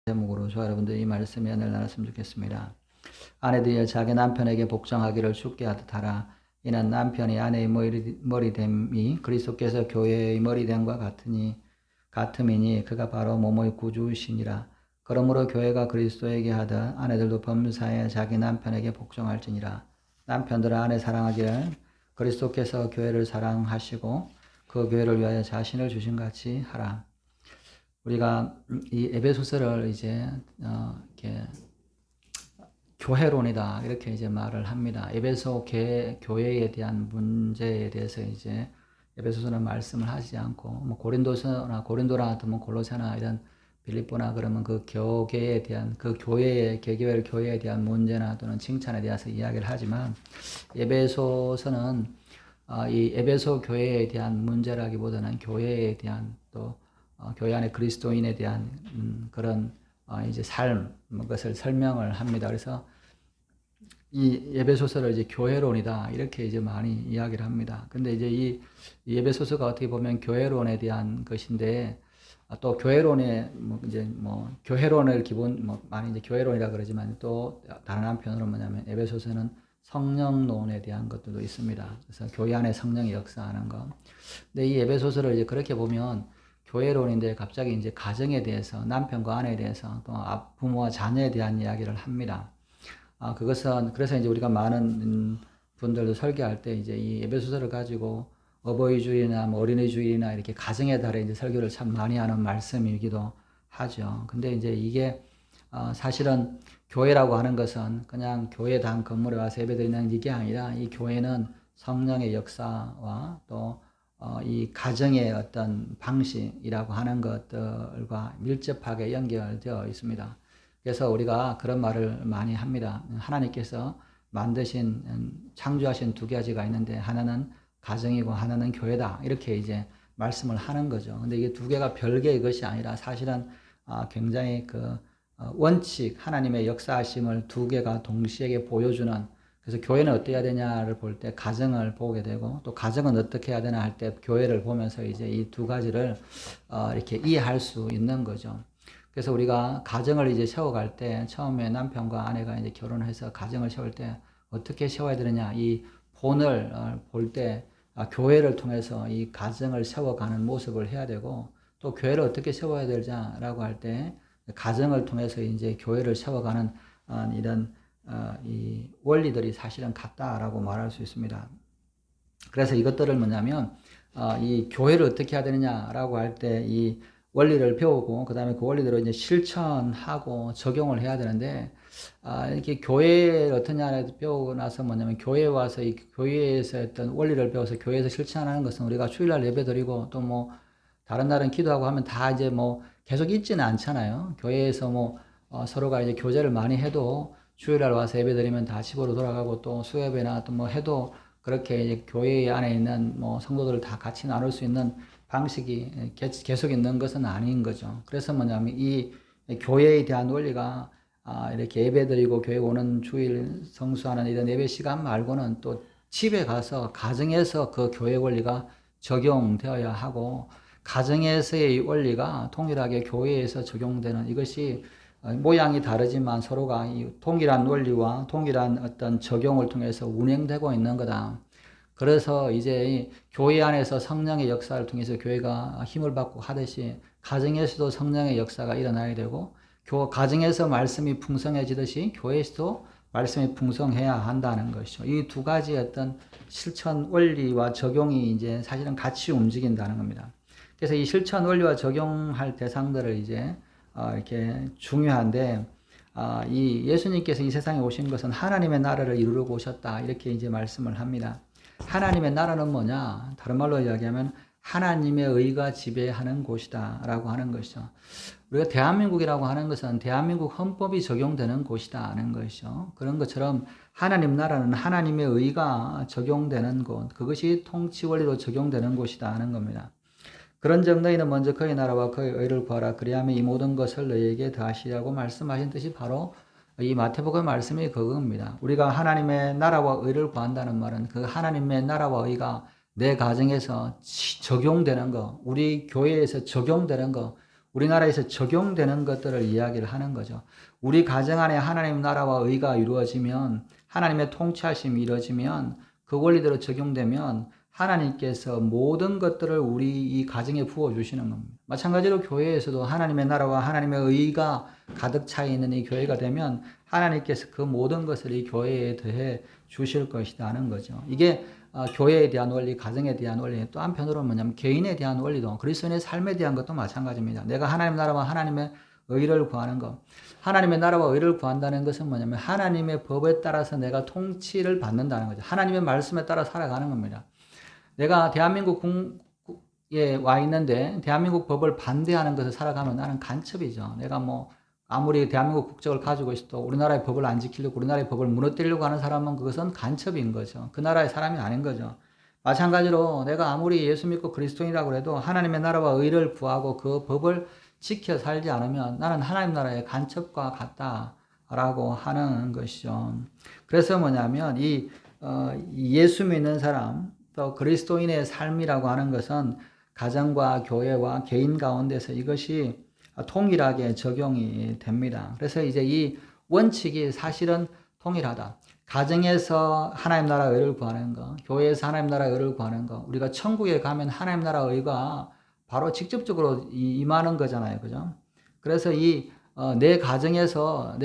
제목으로 저와 여러분들 이 말씀에 은혜를 나눴으면 좋겠습니다. 아내들이여 자기 남편에게 복종하기를 쉽게 하듯 하라. 이는 남편이 아내의 머리됨이 그리스도께서 교회의 머리됨과 같음이니 그가 바로 몸의 구주시니라. 그러므로 교회가 그리스도에게 하듯 아내들도 범사에 자기 남편에게 복종할지니라. 남편들은 아내 사랑하기를 그리스도께서 교회를 사랑하시고 그 교회를 위하여 자신을 주신 같이 하라. 우리가 이 에베소서를 이제 이렇게 교회론이다 이렇게 이제 말을 합니다. 에베소 교회에 대한 문제에 대해서 이제 에베소서는 말씀을 하지 않고 뭐 고린도나 뭐 골로새나 이런 빌립보나 그러면 그 교회에 대한 그 교회의 개교회 교회에 대한 문제나 또는 칭찬에 대해서 이야기를 하지만 에베소서는 이 에베소 교회에 대한 문제라기보다는 교회에 대한 또 교회 안에 그리스도인에 대한 그런 이제 삶, 것을 설명을 합니다. 그래서 이 에베소서를 이제 교회론이다 이렇게 이제 많이 이야기를 합니다. 근데 이제 이 에베소서가 어떻게 보면 교회론에 대한 것인데 또 교회론에 교회론을 많이 이제 교회론이라 그러지만 또 다른 한편으로 뭐냐면 에베소서는 성령론에 대한 것들도 있습니다. 그래서 교회 안에 성령이 역사하는 것. 근데 이 에베소서를 이제 그렇게 보면 교회론인데 갑자기 이제 가정에 대해서 남편과 아내에 대해서 또 부모와 자녀에 대한 이야기를 합니다. 그것은 그래서 이제 우리가 많은 분들도 설교할 때 이제 이 에베소서를 가지고 어버이 주일이나 뭐 어린이 주일이나 이렇게 가정의 달에 이제 설교를 참 많이 하는 말씀이기도 하죠. 근데 이제 이게 사실은 교회라고 하는 것은 그냥 교회당 건물에 와서 예배드리는 이게 아니라 이 교회는 성령의 역사와 또 이 가정의 어떤 방식이라고 하는 것들과 밀접하게 연결되어 있습니다. 그래서 우리가 그런 말을 많이 합니다. 하나님께서 창조하신 두 가지가 있는데 하나는 가정이고 하나는 교회다. 이렇게 이제 말씀을 하는 거죠. 근데 이게 두 개가 별개의 것이 아니라 사실은 굉장히 원칙, 하나님의 역사하심을 두 개가 동시에 보여주는. 그래서 교회는 어떻게 해야 되냐를 볼 때 가정을 보게 되고 또 가정은 어떻게 해야 되나 할 때 교회를 보면서 이제 이 두 가지를 이렇게 이해할 수 있는 거죠. 그래서 우리가 가정을 이제 세워갈 때 처음에 남편과 아내가 이제 결혼해서 가정을 세울 때 어떻게 세워야 되느냐 이 본을 볼 때 교회를 통해서 이 가정을 세워가는 모습을 해야 되고 또 교회를 어떻게 세워야 되냐라고 할 때 가정을 통해서 이제 교회를 세워가는 이런 이 원리들이 사실은 같다라고 말할 수 있습니다. 그래서 이것들을 뭐냐면 이 교회를 어떻게 해야 되느냐라고 할 때 이 원리를 배우고 그 다음에 그 원리대로 이제 실천하고 적용을 해야 되는데 이렇게 교회를 어떠냐 배우고 나서 뭐냐면 교회에 와서 이 교회에서 어떤 원리를 배워서 교회에서 실천하는 것은 우리가 주일날 예배드리고 또 뭐 다른 날은 기도하고 하면 다 이제 뭐 계속 있지는 않잖아요. 교회에서 뭐 서로가 이제 교제를 많이 해도 주일날 와서 예배드리면 다 집으로 돌아가고 또 수요예배나 또 뭐 해도 그렇게 이제 교회 안에 있는 뭐 성도들을 다 같이 나눌 수 있는 방식이 계속 있는 것은 아닌 거죠. 그래서 뭐냐면 이 교회에 대한 원리가 이렇게 예배드리고 교회 오는 주일 성수하는 이런 예배 시간 말고는 또 집에 가서 가정에서 그 교회 원리가 적용되어야 하고 가정에서의 원리가 동일하게 교회에서 적용되는 이것이 모양이 다르지만 서로가 이 동일한 원리와 동일한 어떤 적용을 통해서 운행되고 있는 거다. 그래서 이제 교회 안에서 성령의 역사를 통해서 교회가 힘을 받고 하듯이 가정에서도 성령의 역사가 일어나야 되고 가정에서 말씀이 풍성해지듯이 교회에서도 말씀이 풍성해야 한다는 것이죠. 이 두 가지 어떤 실천 원리와 적용이 이제 사실은 같이 움직인다는 겁니다. 그래서 이 실천 원리와 적용할 대상들을 이제 이렇게 중요한데 이 예수님께서 이 세상에 오신 것은 하나님의 나라를 이루려고 오셨다 이렇게 이제 말씀을 합니다. 하나님의 나라는 뭐냐? 다른 말로 이야기하면 하나님의 의가 지배하는 곳이다 라고 하는 것이죠. 우리가 대한민국이라고 하는 것은 대한민국 헌법이 적용되는 곳이다 하는 것이죠. 그런 것처럼 하나님 나라는 하나님의 의가 적용되는 곳, 그것이 통치 원리로 적용되는 곳이다 하는 겁니다. 그런즉 너희는 먼저 그의 나라와 그의 의를 구하라. 그리하면 이 모든 것을 너희에게 더하시라고 말씀하신 뜻이 바로 이 마태복음 말씀이 그겁니다. 우리가 하나님의 나라와 의를 구한다는 말은 그 하나님의 나라와 의가 내 가정에서 적용되는 거, 우리 교회에서 적용되는 거, 우리나라에서 적용되는 것들을 이야기를 하는 거죠. 우리 가정 안에 하나님 나라와 의가 이루어지면, 하나님의 통치하심이 이루어지면, 그 원리대로 적용되면 하나님께서 모든 것들을 우리 이 가정에 부어주시는 겁니다. 마찬가지로 교회에서도 하나님의 나라와 하나님의 의가 가득 차 있는 이 교회가 되면 하나님께서 그 모든 것을 이 교회에 더해 주실 것이라는 거죠. 이게 교회에 대한 원리, 가정에 대한 원리, 또 한편으로는 뭐냐면 개인에 대한 원리도, 그리스도인의 삶에 대한 것도 마찬가지입니다. 내가 하나님 나라와 하나님의 의를 구하는 것. 하나님의 나라와 의를 구한다는 것은 뭐냐면 하나님의 법에 따라서 내가 통치를 받는다는 거죠. 하나님의 말씀에 따라 살아가는 겁니다. 내가 대한민국에 와 있는데 대한민국 법을 반대하는 것을 살아가면 나는 간첩이죠. 내가 뭐 아무리 대한민국 국적을 가지고 있어도 우리나라의 법을 안 지키려고, 우리나라의 법을 무너뜨리려고 하는 사람은 그것은 간첩인 거죠. 그 나라의 사람이 아닌 거죠. 마찬가지로 내가 아무리 예수 믿고 그리스도인이라고 해도 하나님의 나라와 의를 구하고 그 법을 지켜 살지 않으면 나는 하나님 나라의 간첩과 같다라고 하는 것이죠. 그래서 뭐냐면 예수 믿는 사람, 또 그리스도인의 삶이라고 하는 것은 가정과 교회와 개인 가운데서 이것이 통일하게 적용이 됩니다. 그래서 이제 이 원칙이 사실은 통일하다. 가정에서 하나님 나라 의를 구하는 거, 교회에서 하나님 나라 의를 구하는 거, 우리가 천국에 가면 하나님 나라 의가 바로 직접적으로 임하는 거잖아요. 그죠? 그래서 내 가정에서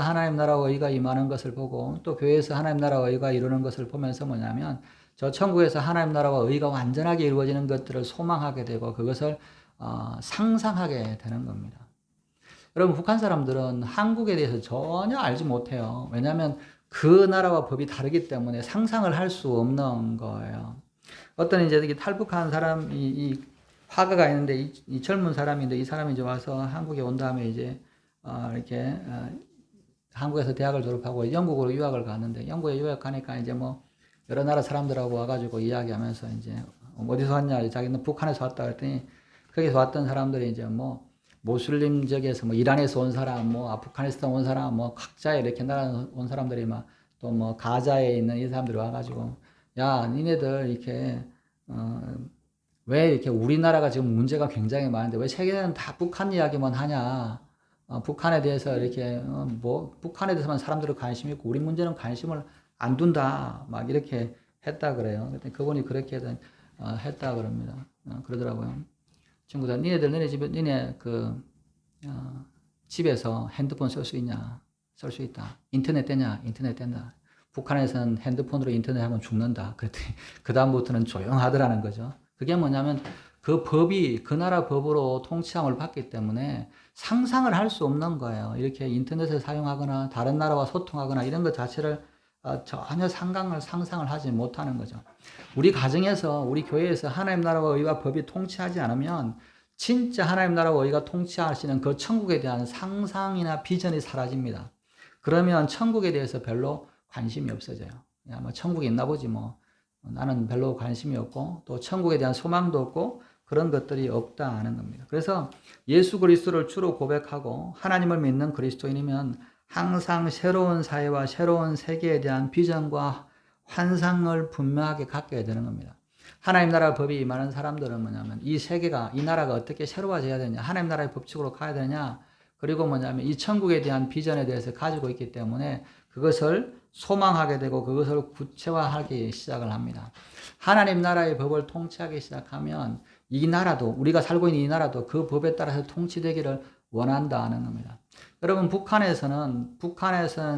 하나님 나라 의가 임하는 것을 보고, 또 교회에서 하나님 나라 의가 이루는 것을 보면서 뭐냐면, 저 천국에서 하나님 나라와 의가 완전하게 이루어지는 것들을 소망하게 되고, 그것을 상상하게 되는 겁니다. 여러분, 북한 사람들은 한국에 대해서 전혀 알지 못해요. 왜냐하면 그 나라와 법이 다르기 때문에 상상을 할 수 없는 거예요. 어떤 이제 탈북한 사람, 이 화가가 있는데, 이 젊은 사람인데, 이 사람이 이제 와서 한국에 온 다음에 이제 이렇게 한국에서 대학을 졸업하고 영국으로 유학을 갔는데, 영국에 유학 가니까 이제 뭐 여러 나라 사람들하고 와가지고 이야기하면서 이제 어디서 왔냐, 자기는 북한에서 왔다 그랬더니, 거기서 왔던 사람들이 이제 뭐 모슬림 지역에서 뭐 이란에서 온 사람, 뭐 아프가니스탄 온 사람, 뭐 각자에 이렇게 나라 온 사람들이 막 또 뭐 가자에 있는 이 사람들이 와가지고, 야, 니네들 이렇게 왜 이렇게 우리나라가 지금 문제가 굉장히 많은데 왜 세계는 다 북한 이야기만 하냐? 북한에 대해서 이렇게 뭐 북한에 대해서만 사람들이 관심이 있고 우리 문제는 관심을 안 둔다, 막 이렇게 했다 그래요. 그분이 그렇게 했다 그럽니다. 그러더라고요. 친구들, 니네 집에서 핸드폰 쓸 수 있냐? 쓸 수 있다. 인터넷 되냐? 인터넷 된다. 북한에서는 핸드폰으로 인터넷 하면 죽는다. 그랬더니 그다음부터는 조용하더라는 거죠. 그게 뭐냐면 그 법이 그 나라 법으로 통치함을 받기 때문에 상상을 할 수 없는 거예요. 이렇게 인터넷을 사용하거나 다른 나라와 소통하거나 이런 것 자체를 전혀 상상을 하지 못하는 거죠. 우리 가정에서, 우리 교회에서 하나님 나라와 의와 법이 통치하지 않으면 진짜 하나님 나라와 의가 통치하시는 그 천국에 대한 상상이나 비전이 사라집니다. 그러면 천국에 대해서 별로 관심이 없어져요. 야, 뭐 천국에 있나 보지 뭐. 나는 별로 관심이 없고 또 천국에 대한 소망도 없고 그런 것들이 없다 하는 겁니다. 그래서 예수 그리스도를 주로 고백하고 하나님을 믿는 그리스도인이면 항상 새로운 사회와 새로운 세계에 대한 비전과 환상을 분명하게 갖게 되는 겁니다. 하나님 나라 법이 임하는 사람들은 뭐냐면 이 세계가, 이 나라가 어떻게 새로워져야 되냐, 하나님 나라의 법칙으로 가야 되냐, 그리고 뭐냐면 이 천국에 대한 비전에 대해서 가지고 있기 때문에 그것을 소망하게 되고 그것을 구체화하기 시작을 합니다. 하나님 나라의 법을 통치하기 시작하면 이 나라도, 우리가 살고 있는 이 나라도 그 법에 따라서 통치되기를 원한다는 겁니다. 여러분, 북한에서는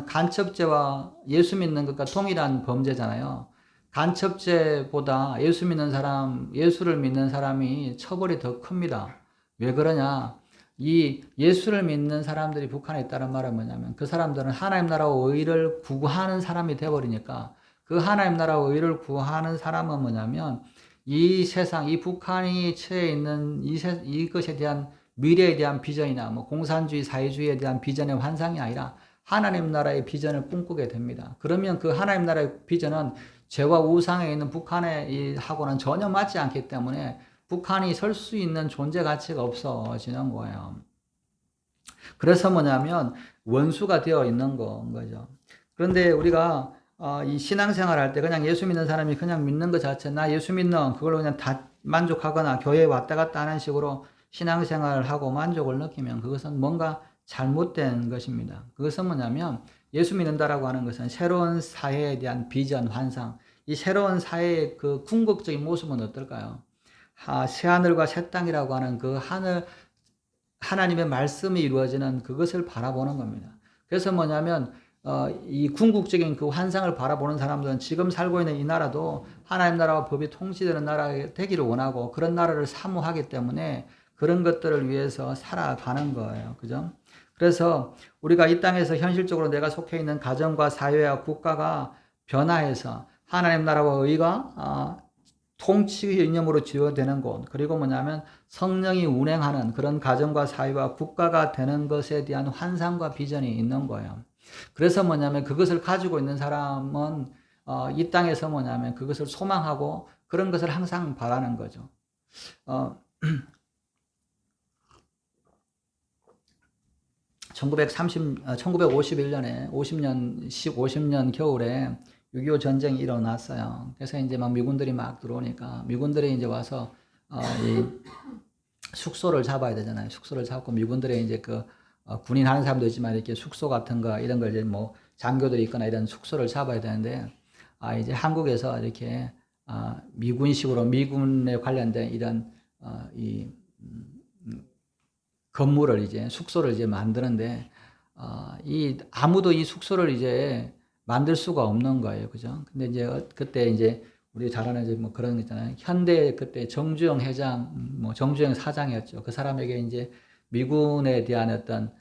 간첩죄와 예수 믿는 것과 동일한 범죄잖아요. 간첩죄보다 예수를 믿는 사람이 처벌이 더 큽니다. 왜 그러냐? 이 예수를 믿는 사람들이 북한에 있다는 말은 뭐냐면 그 사람들은 하나님 나라와 의를 구하는 사람이 되어버리니까, 그 하나님 나라와 의를 구하는 사람은 뭐냐면 이 세상, 이 북한이 처해 있는 이것에 대한 미래에 대한 비전이나 뭐 공산주의, 사회주의에 대한 비전의 환상이 아니라 하나님 나라의 비전을 꿈꾸게 됩니다. 그러면 그 하나님 나라의 비전은 죄와 우상에 있는 북한의 하고는 전혀 맞지 않기 때문에 북한이 설 수 있는 존재 가치가 없어지는 거예요. 그래서 뭐냐면 원수가 되어 있는 거죠. 그런데 우리가 이 신앙생활 할 때 그냥 예수 믿는 사람이 그냥 믿는 것 자체, 나 예수 믿는 그걸로 그냥 다 만족하거나 교회에 왔다 갔다 하는 식으로 신앙생활을 하고 만족을 느끼면 그것은 뭔가 잘못된 것입니다. 그것은 뭐냐면 예수 믿는다라고 하는 것은 새로운 사회에 대한 비전, 환상, 이 새로운 사회의 그 궁극적인 모습은 어떨까요? 새하늘과 새 땅이라고 하는 그 하늘, 하나님의 말씀이 이루어지는 그것을 바라보는 겁니다. 그래서 뭐냐면 이 궁극적인 그 환상을 바라보는 사람들은 지금 살고 있는 이 나라도 하나님 나라와 법이 통치되는 나라가 되기를 원하고 그런 나라를 사모하기 때문에 그런 것들을 위해서 살아가는 거예요. 그죠? 그래서 우리가 이 땅에서 현실적으로 내가 속해 있는 가정과 사회와 국가가 변화해서 하나님 나라와 의가 통치의 이념으로 지어되는 곳, 그리고 뭐냐면 성령이 운행하는 그런 가정과 사회와 국가가 되는 것에 대한 환상과 비전이 있는 거예요. 그래서 뭐냐면 그것을 가지고 있는 사람은 이 땅에서 뭐냐면 그것을 소망하고 그런 것을 항상 바라는 거죠. 1951년에 50년 겨울에 6.25 전쟁이 일어났어요. 그래서 이제 막 미군들이 막 들어오니까 미군들이 이제 와서 이 숙소를 잡아야 되잖아요. 숙소를 잡고 미군들이 이제 그 군인 하는 사람도 있지만 이렇게 숙소 같은 거 이런 걸 이제 뭐 장교들이 있거나 이런 숙소를 잡아야 되는데 이제 한국에서 이렇게 미군식으로 미군에 관련된 이런 이 건물을 이제 숙소를 이제 만드는데 아무도 이 숙소를 이제 만들 수가 없는 거예요. 그죠? 근데 이제 그때 이제 우리 잘 아는 이제 뭐 그런 거 있잖아요. 현대 그때 정주영 회장, 뭐 정주영 사장이었죠. 그 사람에게 이제 미군에 대한 어떤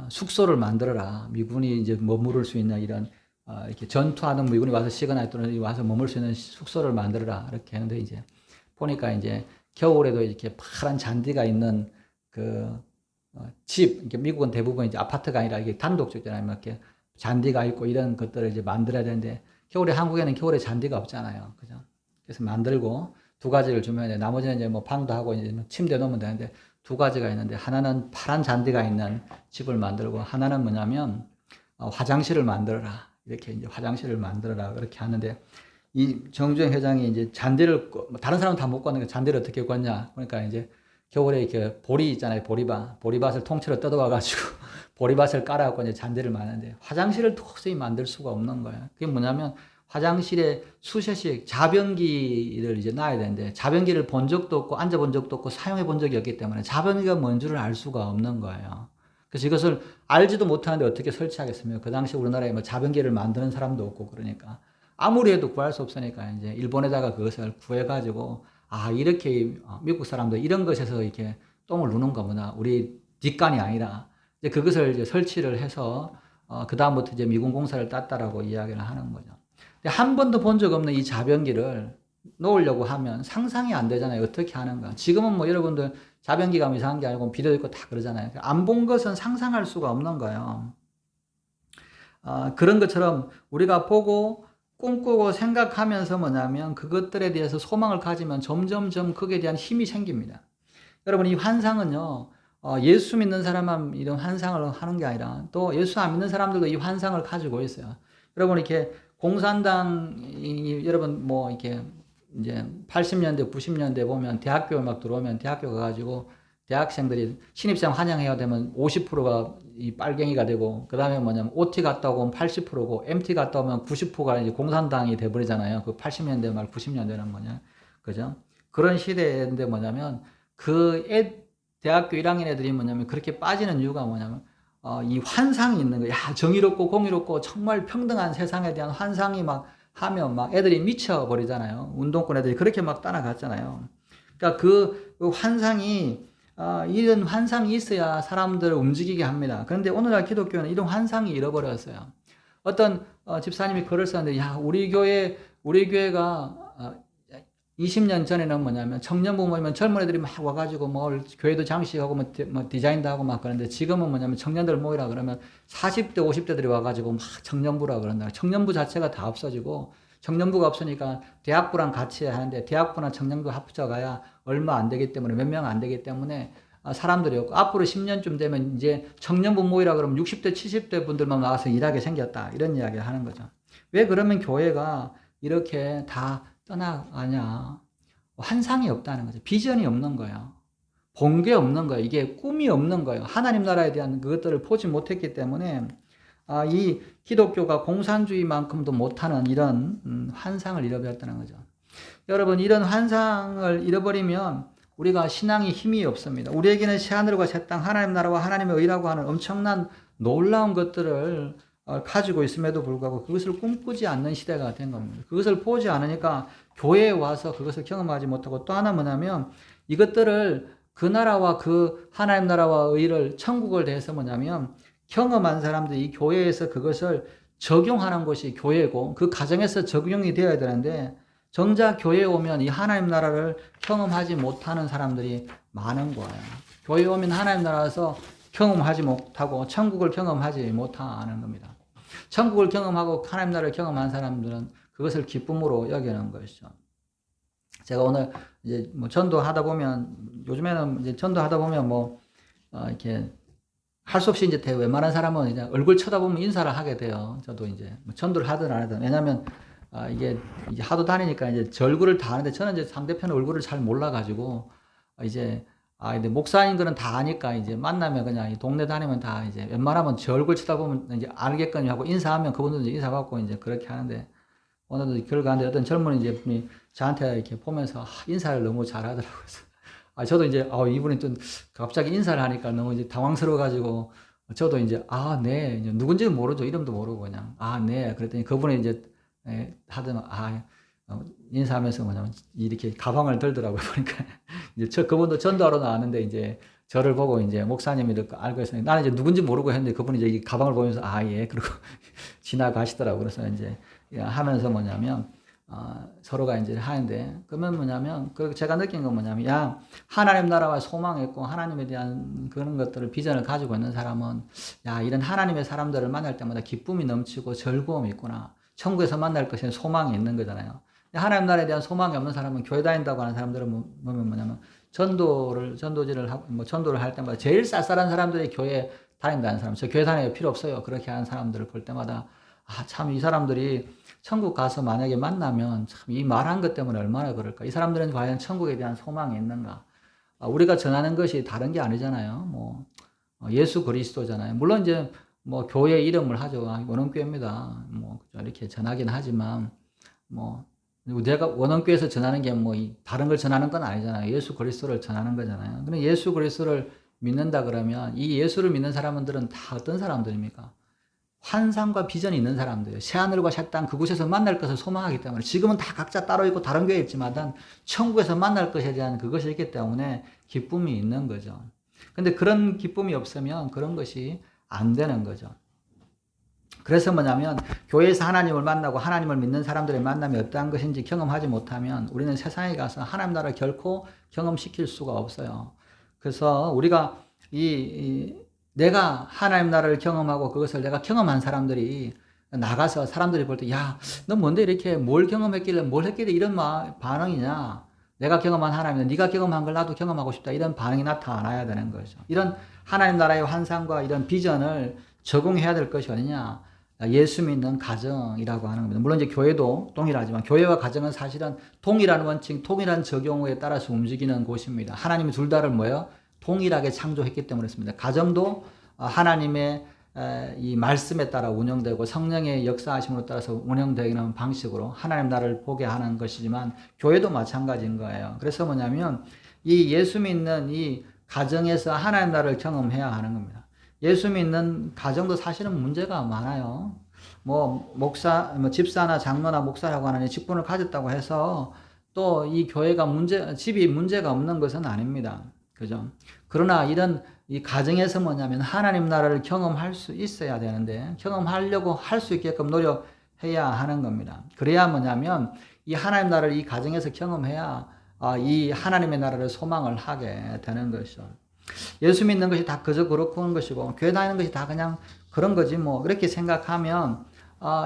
숙소를 만들어라. 미군이 이제 머무를 수 있는 이런 이렇게 전투하는 미군이 와서 쉬거나 또는 와서 머물 수 있는 숙소를 만들어라. 이렇게 했는데 이제 보니까 이제 겨울에도 이렇게 파란 잔디가 있는 그 집, 미국은 대부분 이제 아파트가 아니라 이게 단독주잖아요. 이렇게 잔디가 있고 이런 것들을 이제 만들어야 되는데 겨울에 한국에는 겨울에 잔디가 없잖아요. 그죠? 그래서 만들고 두 가지를 주면 나머지는 이제 뭐 방도 하고 이제 침대 놓으면 되는데 두 가지가 있는데 하나는 파란 잔디가 있는 집을 만들고 하나는 뭐냐면 화장실을 만들어라. 이렇게 이제 화장실을 만들어라. 그렇게 하는데 이 정주영 회장이 이제 잔디를 다른 사람은 다 못 걷는 거 잔디를 어떻게 걷냐? 그러니까 이제 겨울에 이렇게 보리 있잖아요. 보리밭을 통째로 뜯어와 가지고 보리밭을 깔아갖고 이제 잔디를 마는데 화장실을 도저히 만들 수가 없는 거예요. 그게 뭐냐면 화장실에 수세식 자변기를 이제 놔야 되는데 자변기를 본 적도 없고 앉아본 적도 없고 사용해 본 적이 없기 때문에 자변기가 뭔 줄을 알 수가 없는 거예요. 그래서 이것을 알지도 못하는데 어떻게 설치하겠습니까? 그 당시 우리나라에 뭐 자변기를 만드는 사람도 없고 그러니까 아무리 해도 구할 수 없으니까 이제 일본에다가 그것을 구해가지고 이렇게 미국 사람들 이런 것에서 이렇게 똥을 누는 거구나. 우리 뒷간이 아니라 이제 그것을 이제 설치를 해서 그 다음부터 이제 미군 공사를 땄다라고 이야기를 하는 거죠. 근데 한 번도 본 적 없는 이 자변기를 놓으려고 하면 상상이 안 되잖아요. 어떻게 하는가. 지금은 뭐 여러분들 자변기가 뭐 이상한 게 아니고 비디오 있고 다 그러잖아요. 안 본 것은 상상할 수가 없는 거예요. 그런 것처럼 우리가 보고 꿈꾸고 생각하면서 뭐냐면 그것들에 대해서 소망을 가지면 점점점 그에 대한 힘이 생깁니다. 여러분 이 환상은요. 예수 믿는 사람만 이런 환상을 하는 게 아니라 또 예수 안 믿는 사람들도 이 환상을 가지고 있어요. 여러분 이렇게 공산당 여러분 뭐 이렇게 이제 80년대 90년대 보면 대학교에 막 들어오면 대학교 가가지고 대학생들이 신입생 환영해야 되면 50%가 이 빨갱이가 되고 그 다음에 뭐냐면 OT 갔다 오면 80%고 MT 갔다 오면 90%가 이제 공산당이 돼버리잖아요. 그 80년대 말 90년대는 뭐냐, 그죠? 그런 시대인데 뭐냐면 대학교 1학년 애들이 뭐냐면 그렇게 빠지는 이유가 뭐냐면 이 환상이 있는 거야. 정의롭고 공의롭고 정말 평등한 세상에 대한 환상이 막 하면 막 애들이 미쳐버리잖아요. 운동권 애들이 그렇게 막 따라갔잖아요. 그러니까 그 환상이 이런 환상이 있어야 사람들을 움직이게 합니다. 그런데 오늘날 기독교는 이런 환상이 잃어버렸어요. 어떤 집사님이 글을 썼는데 우리 교회가 20년 전에는 뭐냐면 청년부 모이면 젊은 애들이 막 와가지고 뭘 교회도 장식하고 뭐 디자인도 하고 막 그러는데 지금은 뭐냐면 청년들 모이라 그러면 40대 50대들이 와가지고 막 청년부라 그런다. 청년부 자체가 다 없어지고 청년부가 없으니까 대학부랑 같이 하는데 대학부나 청년부 합쳐가야 얼마 안 되기 때문에 몇 명 안 되기 때문에 사람들이 없고 앞으로 10년쯤 되면 이제 청년부 모이라 그러면 60대 70대 분들만 나와서 일하게 생겼다 이런 이야기를 하는 거죠. 왜 그러면 교회가 이렇게 다 떠나가냐? 환상이 없다는 거죠. 비전이 없는 거예요. 본 게 없는 거예요. 이게 꿈이 없는 거예요. 하나님 나라에 대한 그것들을 보지 못했기 때문에 이 기독교가 공산주의만큼도 못하는 이런 환상을 잃어버렸다는 거죠. 여러분, 이런 환상을 잃어버리면 우리가 신앙이 힘이 없습니다. 우리에게는 새하늘과 새 땅, 하나님 나라와 하나님의 의라고 하는 엄청난 놀라운 것들을 가지고 있음에도 불구하고 그것을 꿈꾸지 않는 시대가 된 겁니다. 그것을 보지 않으니까 교회에 와서 그것을 경험하지 못하고, 또 하나 뭐냐면 이것들을 그 나라와 그 하나님 나라와 의를, 천국을 대해서 뭐냐면 경험한 사람들이 이 교회에서 그것을 적용하는 것이 교회고 그 가정에서 적용이 되어야 되는데, 정작 교회에 오면 이 하나님 나라를 경험하지 못하는 사람들이 많은 거예요. 교회에 오면 하나님 나라에서 경험하지 못하고 천국을 경험하지 못하는 겁니다. 천국을 경험하고 하나님 나라를 경험한 사람들은 그것을 기쁨으로 여기는 것이죠. 제가 오늘 이제 뭐 전도하다 보면, 요즘에는 이제 전도하다 보면 이렇게 할 수 없이 이제 웬만한 사람은 이제 얼굴 쳐다보면 인사를 하게 돼요. 저도 이제 뭐 전도를 하든 안 하든. 왜냐면 이게 하도 다니니까 이제 제 얼굴을 다 아는데, 저는 이제 상대편 얼굴을 잘 몰라가지고 이제 근데 목사인 거는 다 아니까 이제 만나면 그냥 동네 다니면 다 이제 웬만하면 제 얼굴 쳐다보면 이제 알겠거니 하고 인사하면 그분들도 이제 인사받고 이제 그렇게 하는데, 오늘도 길 가는데 어떤 젊은 이제 분이 저한테 이렇게 보면서 인사를 너무 잘하더라고요. 저도 이제 이분이 좀 갑자기 인사를 하니까 너무 이제 당황스러워가지고, 저도 이제 네, 이제 누군지는 모르죠. 이름도 모르고 그냥 네. 그랬더니 그분이 이제 하더만 인사하면서 뭐냐면 이렇게 가방을 들더라고요. 보니까 이제 그분도 전도하러 나왔는데 이제 저를 보고 이제 목사님이 이렇게 알고 있으니, 나는 이제 누군지 모르고 했는데 그분이 이제 이 가방을 보면서 예, 그리고 지나가시더라고요. 그래서 이제 하면서 뭐냐면 서로가 이제 하는데, 그러면 뭐냐면 제가 느낀 건 뭐냐면, 하나님 나라와 소망했고 하나님에 대한 그런 것들을, 비전을 가지고 있는 사람은 이런 하나님의 사람들을 만날 때마다 기쁨이 넘치고 즐거움이 있구나, 천국에서 만날 것에 소망이 있는 거잖아요. 하나님 나라에 대한 소망이 없는 사람은, 교회 다닌다고 하는 사람들은 보면 뭐냐면 전도를 할 때마다 제일 쌀쌀한 사람들이 교회 다닌다는 사람, 저 교회 다닐 필요 없어요, 그렇게 하는 사람들을 볼 때마다 참 이 사람들이 천국 가서 만약에 만나면 참 이 말한 것 때문에 얼마나 그럴까, 이 사람들은 과연 천국에 대한 소망이 있는가. 우리가 전하는 것이 다른 게 아니잖아요. 예수 그리스도잖아요. 물론 이제 교회 이름을 하죠. 원흥교회입니다. 이렇게 전하긴 하지만 내가 원흥교회에서 전하는 게 다른 걸 전하는 건 아니잖아요. 예수 그리스도를 전하는 거잖아요. 근데 예수 그리스도를 믿는다 그러면 이 예수를 믿는 사람들은 다 어떤 사람들입니까? 환상과 비전이 있는 사람들이에요. 새하늘과 새 땅, 그곳에서 만날 것을 소망하기 때문에, 지금은 다 각자 따로 있고 다른 교회에 있지만 천국에서 만날 것에 대한 그것이 있기 때문에 기쁨이 있는 거죠. 근데 그런 기쁨이 없으면 그런 것이 안 되는 거죠. 그래서 뭐냐면, 교회에서 하나님을 만나고 하나님을 믿는 사람들의 만남이 어떠한 것인지 경험하지 못하면 우리는 세상에 가서 하나님 나라를 결코 경험시킬 수가 없어요. 그래서 우리가 내가 하나님 나라를 경험하고 그것을 내가 경험한 사람들이 나가서 사람들이 볼 때, 너 뭔데 이렇게 뭘 경험했길래 뭘 했길래 이런 반응이냐, 내가 경험한 하나님은 네가 경험한 걸 나도 경험하고 싶다, 이런 반응이 나타나야 되는 거죠. 이런 하나님 나라의 환상과 이런 비전을 적용해야 될 것이 어디냐, 예수 믿는 가정이라고 하는 겁니다. 물론 이제 교회도 동일하지만, 교회와 가정은 사실은 동일한 원칙, 동일한 적용에 따라서 움직이는 곳입니다. 하나님이 둘 다를 동일하게 창조했기 때문에 그렇습니다. 가정도 하나님의 이 말씀에 따라 운영되고 성령의 역사하심으로 따라서 운영되는 방식으로 하나님 나라를 보게 하는 것이지만, 교회도 마찬가지인 거예요. 그래서 뭐냐면 이 예수 믿는 이 가정에서 하나님 나라를 경험해야 하는 겁니다. 예수 믿는 가정도 사실은 문제가 많아요. 집사나 장로나 목사라고 하는 직분을 가졌다고 해서 또 이 교회가 집이 문제가 없는 것은 아닙니다. 그죠? 그러나 이 가정에서 뭐냐면 하나님 나라를 경험할 수 있어야 되는데, 경험하려고 할 수 있게끔 노력해야 하는 겁니다. 그래야 뭐냐면 이 하나님 나라를 이 가정에서 경험해야 이 하나님의 나라를 소망을 하게 되는 것이죠. 예수 믿는 것이 다 그저 그렇고 하는 것이고, 교회 다니는 것이 다 그냥 그런 거지 그렇게 생각하면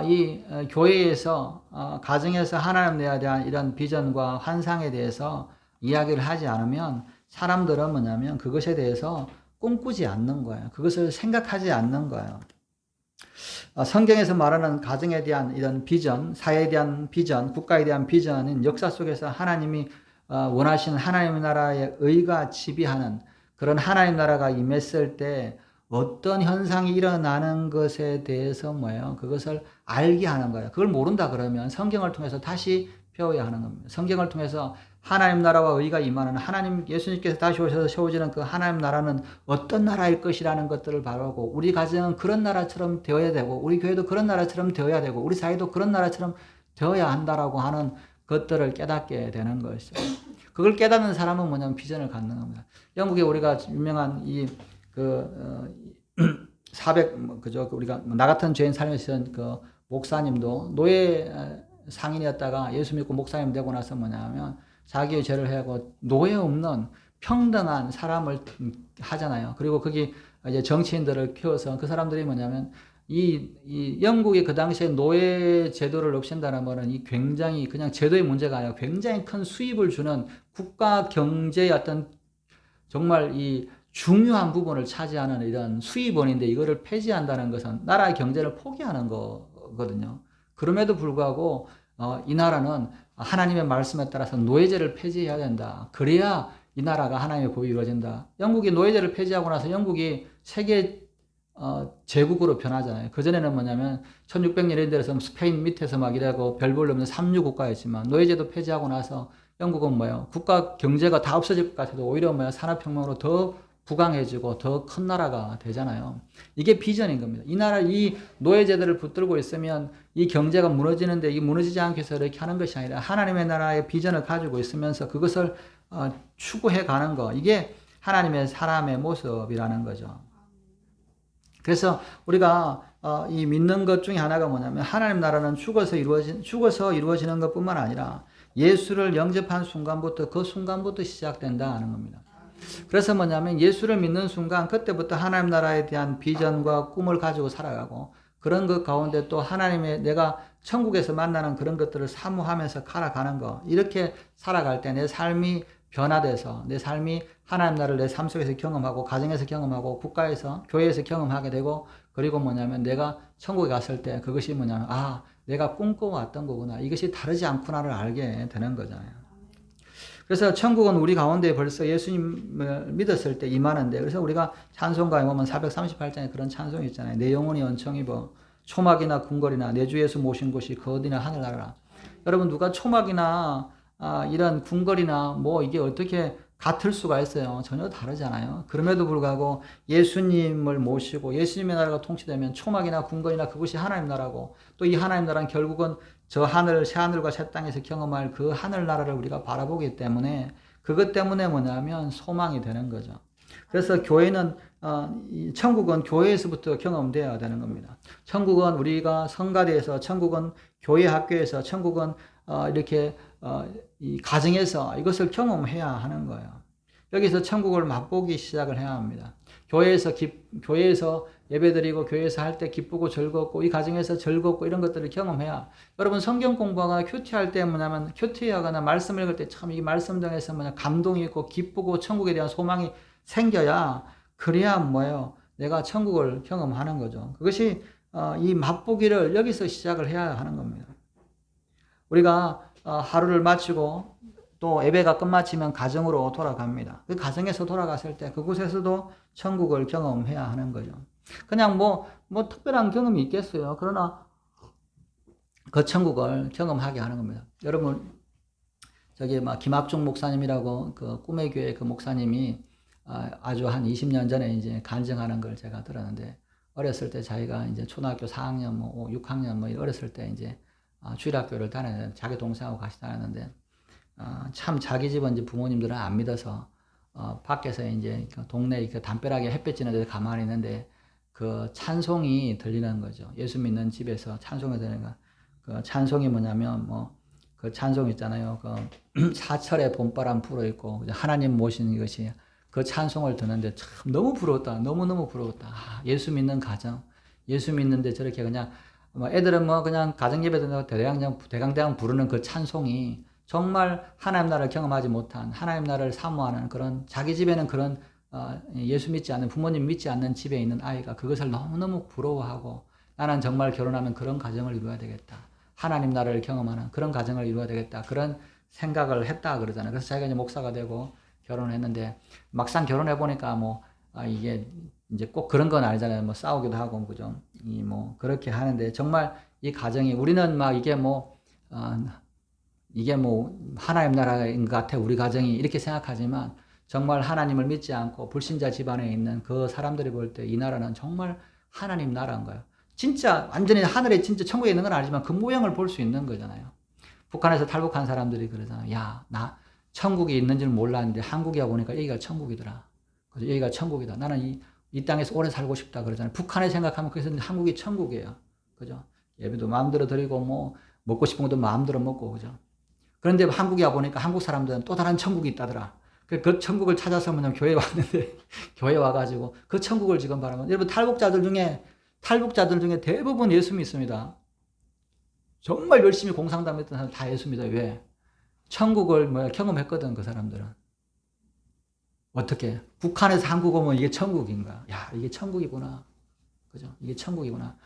이 교회에서 가정에서 하나님에 대한 이런 비전과 환상에 대해서 이야기를 하지 않으면, 사람들은 뭐냐면 그것에 대해서 꿈꾸지 않는 거예요. 그것을 생각하지 않는 거예요. 성경에서 말하는 가정에 대한 이런 비전, 사회에 대한 비전, 국가에 대한 비전은 역사 속에서 하나님이 원하시는 하나님의 나라의 의가 지배하는 그런 하나님 나라가 임했을 때 어떤 현상이 일어나는 것에 대해서 뭐예요? 그것을 알게 하는 거예요. 그걸 모른다 그러면 성경을 통해서 다시 배워야 하는 겁니다. 성경을 통해서 하나님 나라와 의가 임하는 하나님 예수님께서 다시 오셔서 세워지는 그 하나님 나라는 어떤 나라일 것이라는 것들을 바라고 우리 가정은 그런 나라처럼 되어야 되고 우리 교회도 그런 나라처럼 되어야 되고 우리 사회도 그런 나라처럼 되어야 한다라고 하는 것들을 깨닫게 되는 것이죠. 그걸 깨닫는 사람은 뭐냐면 비전을 갖는 겁니다. 영국에 우리가 유명한 그 400 그죠? 우리가 나 같은 죄인 살면서 그 목사님도 노예 상인이었다가 예수 믿고 목사님 되고 나서 뭐냐면 자기의 죄를 해고 노예 없는 평등한 사람을 하잖아요. 그리고 거기 이제 정치인들을 키워서 그 사람들이 뭐냐면 이 영국의 그 당시에 노예 제도를 없앤다는 것은 이 굉장히 그냥 제도의 문제가 아니라 굉장히 큰 수입을 주는 국가 경제의 어떤 정말 이 중요한 부분을 차지하는 이런 수입원인데 이거를 폐지한다는 것은 나라의 경제를 포기하는 거거든요. 그럼에도 불구하고 이 나라는 하나님의 말씀에 따라서 노예제를 폐지해야 된다. 그래야 이 나라가 하나님의 법이 이루어진다. 영국이 노예제를 폐지하고 나서 영국이 세계 제국으로 변하잖아요. 그전에는 뭐냐면 1600년에 들어서 스페인 밑에서 막 이래고 별 볼 없는 삼류 국가였지만 노예제도 폐지하고 나서 영국은 뭐예요? 국가 경제가 다 없어질 것 같아도 오히려 뭐예요? 산업혁명으로 더 부강해지고 더 큰 나라가 되잖아요. 이게 비전인 겁니다. 이 나라, 이 노예제도를 붙들고 있으면 이 경제가 무너지는데 이 무너지지 않기 위해서 이렇게 하는 것이 아니라 하나님의 나라의 비전을 가지고 있으면서 그것을 추구해 가는 거. 이게 하나님의 사람의 모습이라는 거죠. 그래서 우리가 이 믿는 것 중에 하나가 뭐냐면 하나님 나라는 죽어서 이루어지는 것뿐만 아니라 예수를 영접한 순간부터 그 순간부터 시작된다 하는 겁니다. 그래서 뭐냐면 예수를 믿는 순간 그때부터 하나님 나라에 대한 비전과 꿈을 가지고 살아가고 그런 것 가운데 또 하나님의 내가 천국에서 만나는 그런 것들을 사모하면서 살아가는 거 이렇게 살아갈 때 내 삶이 변화돼서 내 삶이 하나님 나라를 내 삶 속에서 경험하고 가정에서 경험하고 국가에서 교회에서 경험하게 되고 그리고 뭐냐면 내가 천국에 갔을 때 그것이 뭐냐면 내가 꿈꿔왔던 거구나 이것이 다르지 않구나를 알게 되는 거잖아요. 그래서 천국은 우리 가운데 벌써 예수님을 믿었을 때 임하는데 그래서 우리가 찬송가에 보면 438장에 그런 찬송이 있잖아요. 내 영혼이 언청 입어 초막이나 궁궐이나 내 주 예수 모신 곳이 그 어디나 하늘나라라. 여러분 누가 초막이나 이런 궁궐이나 뭐 이게 어떻게 같을 수가 있어요. 전혀 다르잖아요. 그럼에도 불구하고 예수님을 모시고 예수님의 나라가 통치되면 초막이나 궁궐이나 그것이 하나님 나라고 또 이 하나님 나라는 결국은 저 하늘, 새 하늘과 새 땅에서 경험할 그 하늘나라를 우리가 바라보기 때문에 그것 때문에 뭐냐면 소망이 되는 거죠. 그래서 교회는 천국은 교회에서부터 경험되어야 되는 겁니다. 천국은 우리가 성가대에서, 천국은 교회 학교에서, 천국은 이렇게 이 가정에서 이것을 경험해야 하는 거예요. 여기서 천국을 맛보기 시작을 해야 합니다. 교회에서 예배드리고 교회에서 할 때 기쁘고 즐겁고 이 가정에서 즐겁고 이런 것들을 경험해야 여러분 성경 공부하거나 큐티할 때 뭐냐면 큐티하거나 말씀 읽을 때 참 이 말씀 등에서 감동이 있고 기쁘고 천국에 대한 소망이 생겨야 그래야 뭐예요? 내가 천국을 경험하는 거죠. 그것이 이 맛보기를 여기서 시작을 해야 하는 겁니다. 우리가 하루를 마치고 또 예배가 끝마치면 가정으로 돌아갑니다. 그 가정에서 돌아갔을 때 그곳에서도 천국을 경험해야 하는 거죠. 그냥 뭐 특별한 경험이 있겠어요. 그러나 그 천국을 경험하게 하는 겁니다. 여러분 저기 김학중 목사님이라고 그 꿈의 교회 그 목사님이 아주 한 20년 전에 이제 간증하는 걸 제가 들었는데 어렸을 때 자기가 이제 초등학교 4학년 6학년 어렸을 때 이제 주일학교를 다녔는데 자기 동생하고 같이 다녔는데 참 자기 집은 이제 부모님들은 안 믿어서 밖에서 이제 동네 담벼락에 햇볕 찌는 데서 가만히 있는데 그 찬송이 들리는 거죠. 예수 믿는 집에서 찬송이 들리니까 그 찬송이 뭐냐면 그 찬송 있잖아요. 그 사철의 봄바람 불어있고 하나님 모시는 이것이 그 찬송을 듣는데 참 너무 부러웠다. 너무너무 부러웠다. 예수 믿는 가정, 예수 믿는데 저렇게 그냥 애들은 그냥 가정 예배 드는다고 대강대강 부르는 그 찬송이 정말 하나님 나라를 경험하지 못한 하나님 나라를 사모하는 그런 자기 집에는 그런 예수 믿지 않는 부모님 믿지 않는 집에 있는 아이가 그것을 너무너무 부러워하고 나는 정말 결혼하면 그런 가정을 이루어야 되겠다. 하나님 나라를 경험하는 그런 가정을 이루어야 되겠다. 그런 생각을 했다 그러잖아요. 그래서 자기가 이제 목사가 되고 결혼을 했는데 막상 결혼해 보니까 뭐 이게 이제 꼭 그런 건 아니잖아요. 뭐 싸우기도 하고 그죠. 이 뭐 그렇게 하는데 정말 이 가정이 우리는 막 이게 뭐 하나님 나라인 것 같아 우리 가정이 이렇게 생각하지만 정말 하나님을 믿지 않고 불신자 집안에 있는 그 사람들이 볼 때 이 나라는 정말 하나님 나라인 거예요. 진짜 완전히 하늘에 진짜 천국에 있는 건 아니지만 그 모양을 볼 수 있는 거잖아요. 북한에서 탈북한 사람들이 그러잖아요. 야, 나 천국이 있는 줄 몰랐는데 한국에 와보니까 여기가 천국이더라. 그죠? 여기가 천국이다. 나는 이 땅에서 오래 살고 싶다 그러잖아요. 북한에 생각하면 그래서 한국이 천국이에요. 그죠? 예배도 마음대로 드리고 뭐 먹고 싶은 것도 마음대로 먹고 그죠? 그런데 한국에 와보니까 한국 사람들은 또 다른 천국이 있다더라. 그 천국을 찾아서 뭐냐면 교회에 왔는데 교회에 와가지고 그 천국을 지금 바라면 여러분 탈북자들 중에 대부분 예수 믿습니다. 정말 열심히 공상담했던 사람 다 예수 믿어요. 왜? 천국을 경험했거든 그 사람들은. 어떻게? 북한에서 한국 오면 이게 천국인가? 야 이게 천국이구나. 그죠? 이게 천국이구나.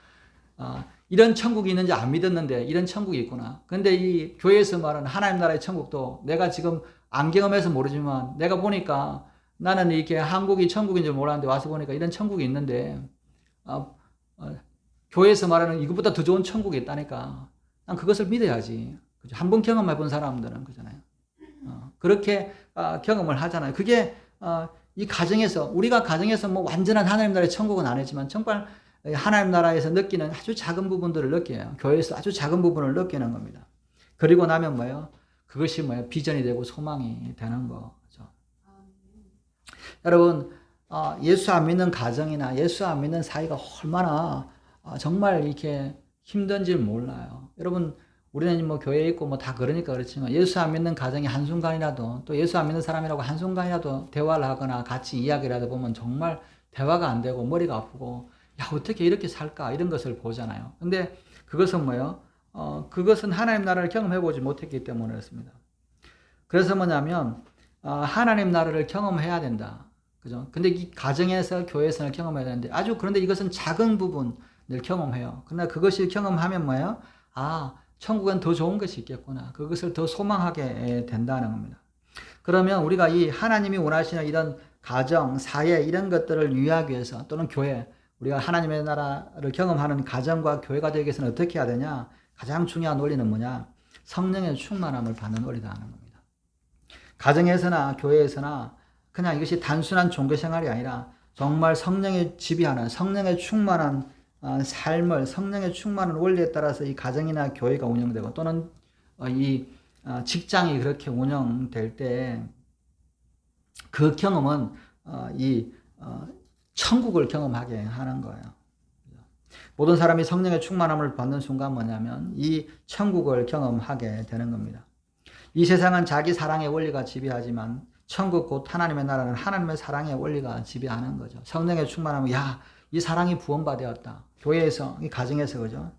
이런 천국이 있는지 안 믿었는데 이런 천국이 있구나. 근데 이 교회에서 말하는 하나님 나라의 천국도 내가 지금 안 경험해서 모르지만 내가 보니까 나는 이렇게 한국이 천국인 줄 몰랐는데 와서 보니까 이런 천국이 있는데 교회에서 말하는 이것보다 더 좋은 천국이 있다니까. 난 그것을 믿어야지. 그죠? 한번 경험해 본 사람들은 그잖아요. 그렇게 경험을 하잖아요. 그게 이 가정에서 우리가 가정에서 뭐 완전한 하나님 나라의 천국은 아니지만 정말 하나님 나라에서 느끼는 아주 작은 부분들을 느껴요. 교회에서 아주 작은 부분을 느끼는 겁니다. 그리고 나면 뭐예요? 그것이 뭐예요? 비전이 되고 소망이 되는 거죠. 여러분, 예수 안 믿는 가정이나 예수 안 믿는 사이가 얼마나 정말 이렇게 힘든지 몰라요. 여러분, 우리는 뭐 교회에 있고 뭐 다 그러니까 그렇지만 예수 안 믿는 가정이 한순간이라도 또 예수 안 믿는 사람이라고 한순간이라도 대화를 하거나 같이 이야기를 하다 보면 정말 대화가 안 되고 머리가 아프고 야, 어떻게 이렇게 살까? 이런 것을 보잖아요. 근데 그것은 뭐예요? 그것은 하나님 나라를 경험해보지 못했기 때문에 그렇습니다. 그래서 뭐냐면, 하나님 나라를 경험해야 된다. 그죠? 근데 이 가정에서, 교회에서는 경험해야 되는데, 그런데 이것은 작은 부분을 경험해요. 그러나 그것을 경험하면 뭐예요? 천국엔 더 좋은 것이 있겠구나. 그것을 더 소망하게 된다는 겁니다. 그러면 우리가 이 하나님이 원하시는 이런 가정, 사회, 이런 것들을 유의하기 위해서 또는 교회, 우리가 하나님의 나라를 경험하는 가정과 교회가 되기 위해서는 어떻게 해야 되냐? 가장 중요한 원리는 뭐냐? 성령의 충만함을 받는 원리다 하는 겁니다. 가정에서나 교회에서나 그냥 이것이 단순한 종교 생활이 아니라 정말 성령의 지배하는 성령의 충만한 삶을 성령의 충만한 원리에 따라서 이 가정이나 교회가 운영되고 또는 이 직장이 그렇게 운영될 때 그 경험은 천국을 경험하게 하는 거예요. 모든 사람이 성령의 충만함을 받는 순간 뭐냐면 이 천국을 경험하게 되는 겁니다. 이 세상은 자기 사랑의 원리가 지배하지만 천국 곧 하나님의 나라는 하나님의 사랑의 원리가 지배하는 거죠. 성령의 충만함은 이 사랑이 부원받았다. 교회에서, 이 가정에서 그죠?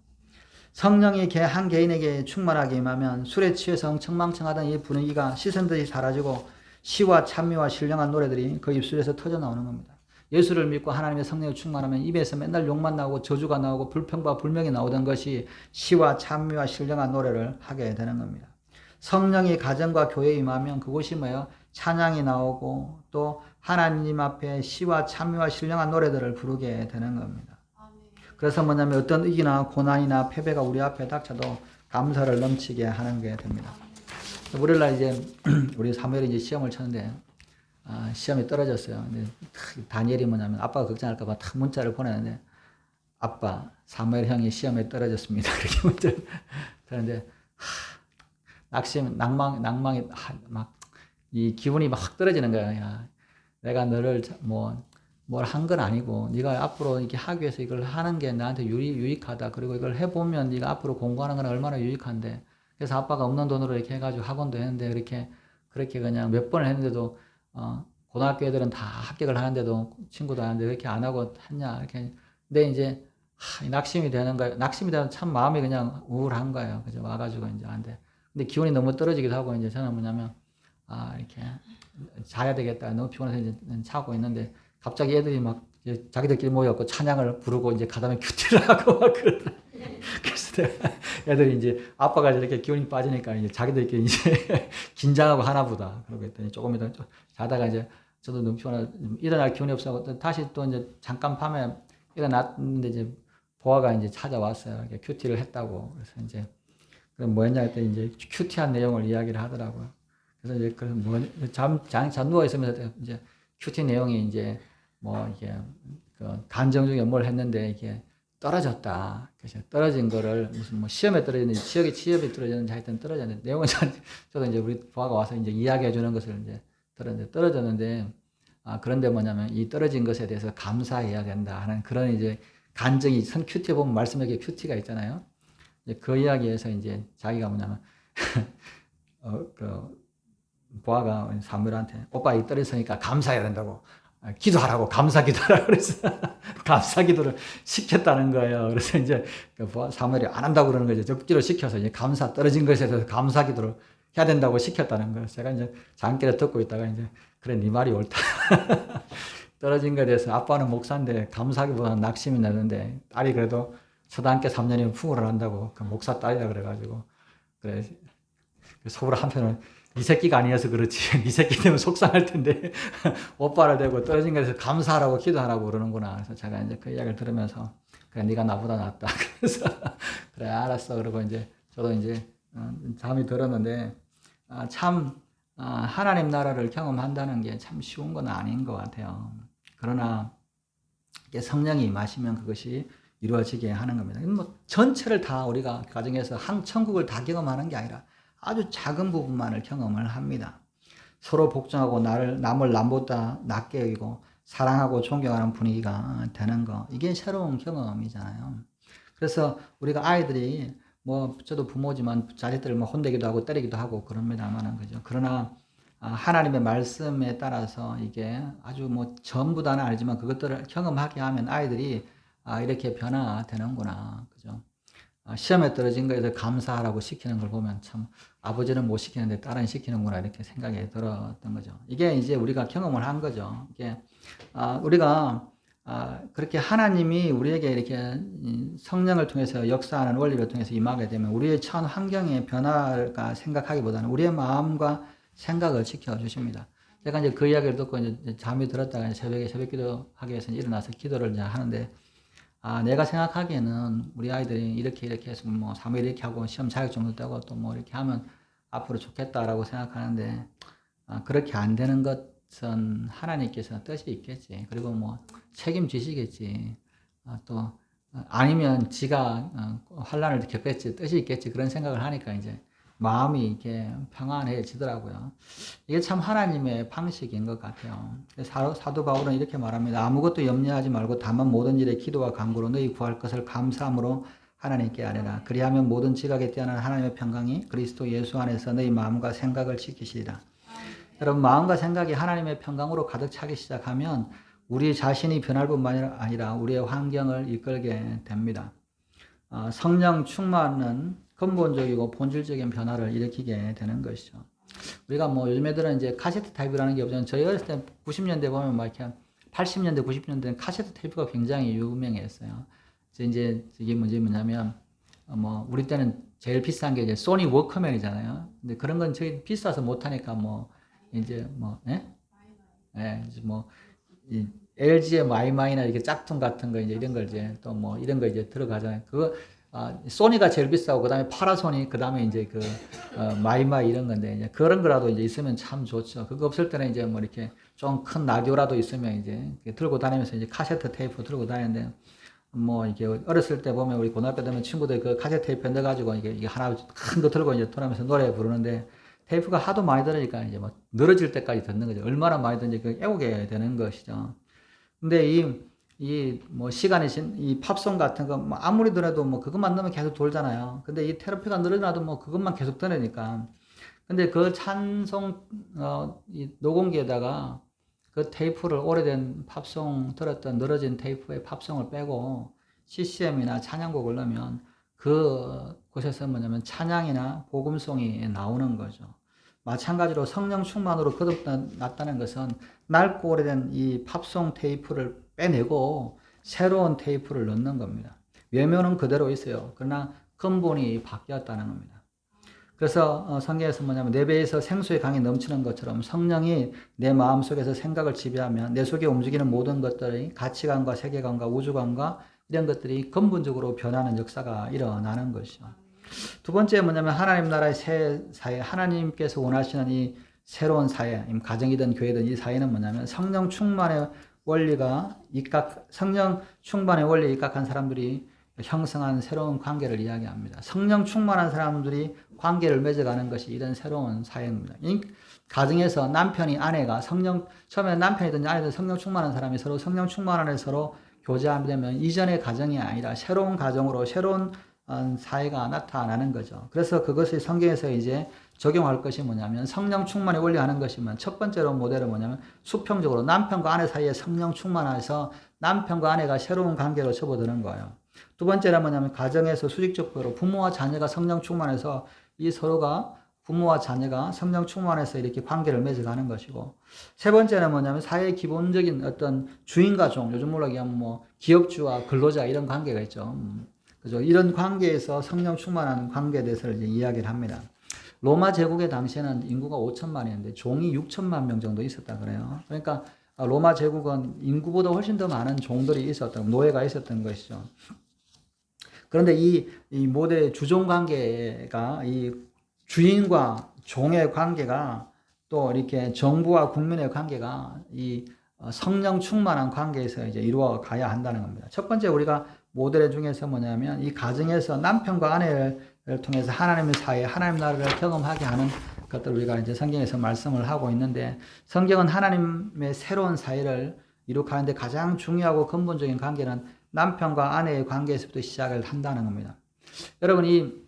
성령이 한 개인에게 충만하게 임하면 술에 취해서 엉청망청하던 이 분위기가 시선들이 사라지고 시와 찬미와 신령한 노래들이 그 입술에서 터져 나오는 겁니다. 예수를 믿고 하나님의 성령을 충만하면 입에서 맨날 욕만 나오고 저주가 나오고 불평과 불명이 나오던 것이 시와 찬미와 신령한 노래를 하게 되는 겁니다. 성령이 가정과 교회에 임하면 그곳이 뭐예요? 찬양이 나오고 또 하나님 앞에 시와 찬미와 신령한 노래들을 부르게 되는 겁니다. 그래서 뭐냐면 어떤 위기나 고난이나 패배가 우리 앞에 닥쳐도 감사를 넘치게 하는 게 됩니다. 월요일날 이제 우리 사무엘이 이제 시험을 쳤는데 시험이 떨어졌어요. 근데 다니엘이 뭐냐면 아빠가 걱정할까봐 탁 문자를 보내는데 아빠 사무엘 형이 시험에 떨어졌습니다. 그렇게 문자를 그런데 낭망이 막 이 기분이 막 떨어지는 거야. 야, 내가 너를 뭘 한 건 아니고 네가 앞으로 이렇게 하기 위해서 이걸 하는 게 나한테 유익하다. 그리고 이걸 해보면 네가 앞으로 공부하는 건 얼마나 유익한데. 그래서 아빠가 없는 돈으로 이렇게 해가지고 학원도 했는데 그렇게 그냥 몇 번을 했는데도 고등학교 애들은 다 합격을 하는데도 친구도 하는데 왜 이렇게 안 하고 했냐 이렇게. 근데 이제 낙심이 되는 거예요. 낙심이 되면 참 마음이 그냥 우울한 거예요. 그죠? 와가지고 이제 안 돼. 근데 기운이 너무 떨어지기도 하고 이제 저는 뭐냐면 이렇게 자야 되겠다. 너무 피곤해서 이제 자고 있는데 갑자기 애들이 막 자기들끼리 모여갖고 찬양을 부르고 이제 가다음에 큐티를 하고 막 그러더라. 그래서 애들이 이제 아빠가 이렇게 기운이 빠지니까 이제 자기도 이렇게 이제 긴장하고 하나 보다. 그러고 했더니 조금 이따 자다가 이제 저도 너무 피곤해 일어날 기운이 없어서 다시 또 이제 잠깐 밤에 일어났는데 이제 보아가 이제 찾아왔어요. 이렇게 큐티를 했다고. 그래서 이제 그럼 뭐 했냐 했더니 이제 큐티한 내용을 이야기를 하더라고요. 그래서 이제 그 뭐 잠 누워 있으면서 이제 큐티 내용이 이제 뭐 이게 그 간정 중에 뭘 했는데 이게 떨어졌다. 그래서 떨어진 거를 무슨 뭐 시험에 떨어졌는지 취업이 떨어졌는지 하여튼 떨어졌는데 내용은 저도 이제 우리 부하가 와서 이제 이야기해 주는 것을 이제 들었는데 떨어졌는데 그런데 뭐냐면 이 떨어진 것에 대해서 감사해야 된다 하는 그런 이제 간증이 선 큐티에 보면 말씀하게 큐티가 있잖아요. 이제 그 이야기에서 이제 자기가 뭐냐면 그 부하가 사무엘한테 오빠 이 떨어졌으니까 감사해야 된다고 기도하라고 감사 기도하라고 그래서 감사 기도를 시켰다는 거예요. 그래서 이제 그 사무엘이 안 한다고 그러는 거죠. 적기로 시켜서 이제 감사 떨어진 것에 대해서 감사 기도를 해야 된다고 시켰다는 거예요. 제가 이제 잠결에 듣고 있다가 이제 그래 네 말이 옳다. 떨어진 것에 대해서 아빠는 목사인데 감사하기보다는 낙심이 나는데 딸이 그래도 서당계 3년이면 풍어를 한다고 그 목사 딸이라 그래가지고 그래 속으로 한편은 네 새끼가 아니어서 그렇지 네 새끼 되면 속상할 텐데 오빠를 대고 떨어진 것에 대해서 감사하라고 기도하라고 그러는구나. 그래서 제가 이제 그 이야기를 들으면서 그래 네가 나보다 낫다. 그래서 그래 알았어. 그러고 이제 저도 이제 잠이 들었는데 참 하나님 나라를 경험한다는 게 참 쉬운 건 아닌 것 같아요. 그러나 성령이 임하시면 그것이 이루어지게 하는 겁니다. 뭐 전체를 다 우리가 가정에서 천국을 다 경험하는 게 아니라 아주 작은 부분만을 경험을 합니다. 서로 복종하고 남을 남보다 낮게 여기고 사랑하고 존경하는 분위기가 되는 거 이게 새로운 경험이잖아요. 그래서 우리가 아이들이 뭐 저도 부모지만 자식들을 뭐 혼내기도 하고 때리기도 하고 그럽니다만은 그죠. 그러나 하나님의 말씀에 따라서 이게 아주 뭐 전부 다는 아니지만 그것들을 경험하게 하면 아이들이 이렇게 변화되는구나. 그죠. 시험에 떨어진 거에서 감사하라고 시키는 걸 보면 참 아버지는 못 시키는데 딸은 시키는구나 이렇게 생각이 들었던 거죠. 이게 이제 우리가 경험을 한 거죠. 이게 우리가 그렇게 하나님이 우리에게 이렇게 성령을 통해서 역사하는 원리를 통해서 임하게 되면 우리의 천 환경의 변화가 생각하기보다는 우리의 마음과 생각을 지켜주십니다. 제가 이제 그 이야기를 듣고 이제 잠이 들었다가 새벽에 새벽 기도하기 위해서 일어나서 기도를 이제 하는데 내가 생각하기에는 우리 아이들이 이렇게 해서 뭐 3일 이렇게 하고 시험 자격증도 따고 또 뭐 이렇게 하면 앞으로 좋겠다라고 생각하는데 그렇게 안 되는 것은 하나님께서 뜻이 있겠지. 그리고 뭐 책임지시겠지. 또 아니면 지가 환란을 겪겠지. 뜻이 있겠지. 그런 생각을 하니까 이제 마음이 이렇게 평안해지더라고요. 이게 참 하나님의 방식인 것 같아요. 사도 바울은 이렇게 말합니다. 아무것도 염려하지 말고 다만 모든 일에 기도와 간구로 너희 구할 것을 감사함으로 하나님께 아뢰라. 그리하면 모든 지각에 뛰어난 하나님의 평강이 그리스도 예수 안에서 너희 마음과 생각을 지키시리라. 여러분 마음과 생각이 하나님의 평강으로 가득 차기 시작하면 우리 자신이 변할 뿐만 아니라 우리의 환경을 이끌게 됩니다. 성령 충만은 근본적이고 본질적인 변화를 일으키게 되는 것이죠. 우리가 뭐 요즘 애들은 이제 카세트 테이프라는 게 없잖아요. 저희 어렸을 때 90년대 보면 막 이렇게 80년대, 90년대는 카세트 테이프가 굉장히 유명했어요. 이제 이게 뭐냐면 뭐 우리 때는 제일 비싼 게 이제 소니 워크맨이잖아요. 근데 그런 건 저희 비싸서 못 하니까 뭐 이제 뭐 이제 뭐 이 LG의 마이마이나 이렇게 짝퉁 같은 거 이제 이런 걸 이제 또 뭐 이런 거 이제 들어가잖아요. 그거 소니가 제일 비싸고 그다음에 파라소니 그다음에 이제 그 마이마이 이런 건데 이제 그런 거라도 이제 있으면 참 좋죠. 그거 없을 때는 이제 뭐 이렇게 좀 큰 라디오라도 있으면 이제 들고 다니면서 이제 카세트 테이프 들고 다니는데 뭐 이게 어렸을 때 보면 우리 고등학교 되면 친구들 그 카세트 테이프 넣어 가지고 이게 하나 큰 거 들고 이제 돌아면서 노래 부르는데 테이프가 하도 많이 들으니까 이제 뭐 늘어질 때까지 듣는 거죠. 얼마나 많이 듣는지 그 애우게 되는 것이죠. 근데 이 뭐 시간이 이 팝송 같은 거 뭐 아무리 들어도 뭐 그것만 넣으면 계속 돌잖아요. 근데 이 테라피가 늘어나도 뭐 그것만 계속 들으니까. 근데 그 찬송 이 녹음기에다가 그 테이프를 오래된 팝송 들었던 늘어진 테이프의 팝송을 빼고 CCM이나 찬양곡을 넣으면 그 곳에서 뭐냐면 찬양이나 복음송이 나오는 거죠. 마찬가지로 성령 충만으로 거듭났다는 것은 낡고 오래된 이 팝송 테이프를 빼내고 새로운 테이프를 넣는 겁니다. 외면은 그대로 있어요. 그러나 근본이 바뀌었다는 겁니다. 그래서 성경에서 뭐냐면 내 배에서 생수의 강이 넘치는 것처럼 성령이 내 마음속에서 생각을 지배하면 내 속에 움직이는 모든 것들이 가치관과 세계관과 우주관과 이런 것들이 근본적으로 변하는 역사가 일어나는 것이죠. 두 번째 뭐냐면 하나님 나라의 새 사회, 하나님께서 원하시는 이 새로운 사회, 가정이든 교회든 이 사회는 뭐냐면 성령 충만의 원리가 성령 충만의 원리에 입각한 사람들이 형성한 새로운 관계를 이야기합니다. 성령 충만한 사람들이 관계를 맺어가는 것이 이런 새로운 사회입니다. 이 가정에서 남편이 아내가 처음에 남편이든 아내든 성령 충만한 사람이 서로 성령 충만한 서로 교제하게 되면 이전의 가정이 아니라 새로운 가정으로 새로운 사회가 나타나는 거죠. 그래서 그것을 성경에서 이제 적용할 것이 뭐냐면 성령 충만에 원리하는 것이면 첫 번째로 모델은 뭐냐면 수평적으로 남편과 아내 사이에 성령 충만해서 남편과 아내가 새로운 관계로 접어드는 거예요. 두 번째는 뭐냐면 가정에서 수직적으로 부모와 자녀가 성령 충만해서 이 서로가 부모와 자녀가 성령 충만해서 이렇게 관계를 맺어가는 것이고, 세 번째는 뭐냐면 사회의 기본적인 어떤 주인과 종, 요즘 얘기하면 뭐 기업주와 근로자 이런 관계가 있죠. 그죠? 이런 관계에서 성령 충만한 관계에 대해서 이제 이야기를 합니다. 로마 제국의 당시에는 인구가 5천만이었는데 종이 6천만 명 정도 있었다 그래요. 그러니까 로마 제국은 인구보다 훨씬 더 많은 종들이 노예가 있었던 것이죠. 그런데 이 모델 주종 관계가 이 주인과 종의 관계가 또 이렇게 정부와 국민의 관계가 이 성령 충만한 관계에서 이제 이루어 가야 한다는 겁니다. 첫 번째 우리가 모델 중에서 뭐냐면 이 가정에서 남편과 아내를 통해서 하나님의 사회, 하나님 나라를 경험하게 하는 것들 우리가 이제 성경에서 말씀을 하고 있는데, 성경은 하나님의 새로운 사회를 이룩하는데 가장 중요하고 근본적인 관계는 남편과 아내의 관계에서부터 시작을 한다는 겁니다. 여러분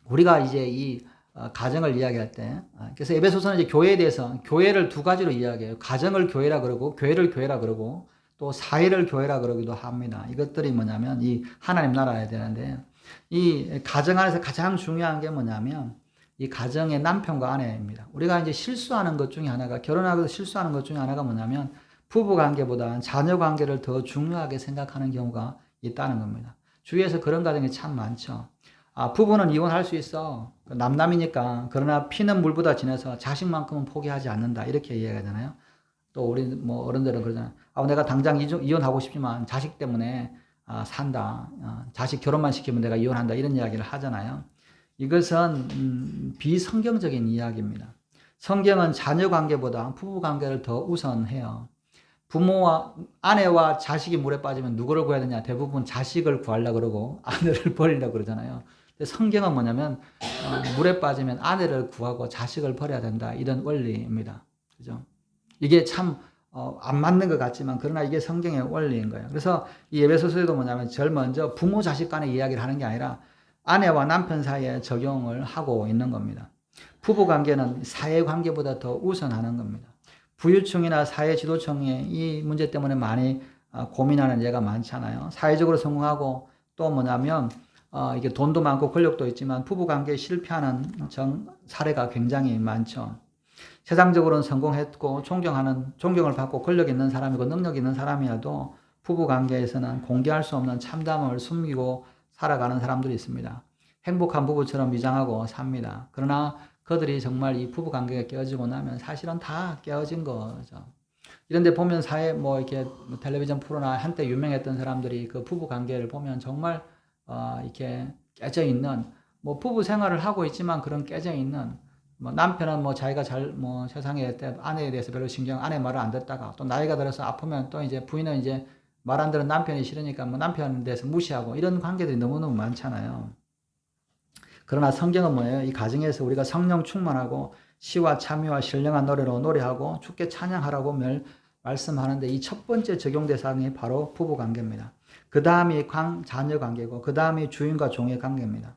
우리가 이제 이 가정을 이야기할 때, 그래서 에베소서는 이제 교회에 대해서 교회를 두 가지로 이야기해요. 가정을 교회라 그러고 교회를 교회라 그러고 또 사회를 교회라 그러기도 합니다. 이것들이 뭐냐면 이 하나님 나라야 되는데, 이 가정 안에서 가장 중요한 게 뭐냐면 이 가정의 남편과 아내입니다. 우리가 이제 실수하는 것 중에 하나가, 결혼하고서 실수하는 것 중에 하나가 뭐냐면 부부 관계보다 자녀 관계를 더 중요하게 생각하는 경우가 있다는 겁니다. 주위에서 그런 가정이 참 많죠. 부부는 이혼할 수 있어. 남남이니까. 그러나 피는 물보다 진해서 자식만큼은 포기하지 않는다. 이렇게 이야기하잖아요. 또 우리 뭐 어른들은 그러잖아요. 내가 당장 이혼하고 싶지만 자식 때문에 산다. 자식 결혼만 시키면 내가 이혼한다. 이런 이야기를 하잖아요. 이것은 비성경적인 이야기입니다. 성경은 자녀 관계보다 부부 관계를 더 우선해요. 부모와 아내와 자식이 물에 빠지면 누구를 구해야 되냐? 대부분 자식을 구하려고 그러고 아내를 버리려고 그러잖아요. 근데 성경은 뭐냐면 물에 빠지면 아내를 구하고 자식을 버려야 된다. 이런 원리입니다. 그죠? 이게 참 안 맞는 것 같지만 그러나 이게 성경의 원리인 거예요. 그래서 이 에베소서에도 뭐냐면 제일 먼저 부모 자식 간의 이야기를 하는 게 아니라 아내와 남편 사이에 적용을 하고 있는 겁니다. 부부 관계는 사회 관계보다 더 우선하는 겁니다. 부유층이나 사회 지도층이 이 문제 때문에 많이 고민하는 예가 많잖아요. 사회적으로 성공하고 또 뭐냐면 이게 돈도 많고 권력도 있지만 부부 관계에 실패하는 사례가 굉장히 많죠. 세상적으로는 성공했고 존경을 받고 권력 있는 사람이고 능력 있는 사람이라도 부부 관계에서는 공개할 수 없는 참담을 숨기고 살아가는 사람들이 있습니다. 행복한 부부처럼 위장하고 삽니다. 그러나 그들이 정말 이 부부 관계가 깨어지고 나면 사실은 다 깨어진 거죠. 이런데 보면 이렇게 텔레비전 프로나 한때 유명했던 사람들이 그 부부 관계를 보면 정말 이렇게 깨져 있는, 부부 생활을 하고 있지만 그런 깨져 있는, 남편은 자기가 세상에 아내에 대해서 별로 아내 말을 안 듣다가 또 나이가 들어서 아프면 또 이제 부인은 이제 말 안 듣는 남편이 싫으니까 남편에 대해서 무시하고 이런 관계들이 너무너무 많잖아요. 그러나 성경은 뭐예요? 이 가정에서 우리가 성령 충만하고 시와 참여와 신령한 노래로 노래하고 주께 찬양하라고 말씀하는데, 이 첫 번째 적용 대상이 바로 부부 관계입니다. 그 다음이 자녀 관계고 그 다음이 주인과 종의 관계입니다.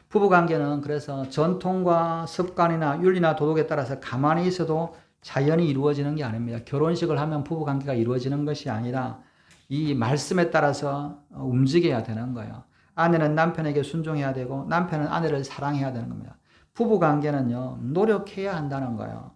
부부 관계는 그래서 전통과 습관이나 윤리나 도덕에 따라서 가만히 있어도 자연히 이루어지는 게 아닙니다. 결혼식을 하면 부부 관계가 이루어지는 것이 아니라 이 말씀에 따라서 움직여야 되는 거예요. 아내는 남편에게 순종해야 되고 남편은 아내를 사랑해야 되는 겁니다. 부부 관계는요, 노력해야 한다는 거예요.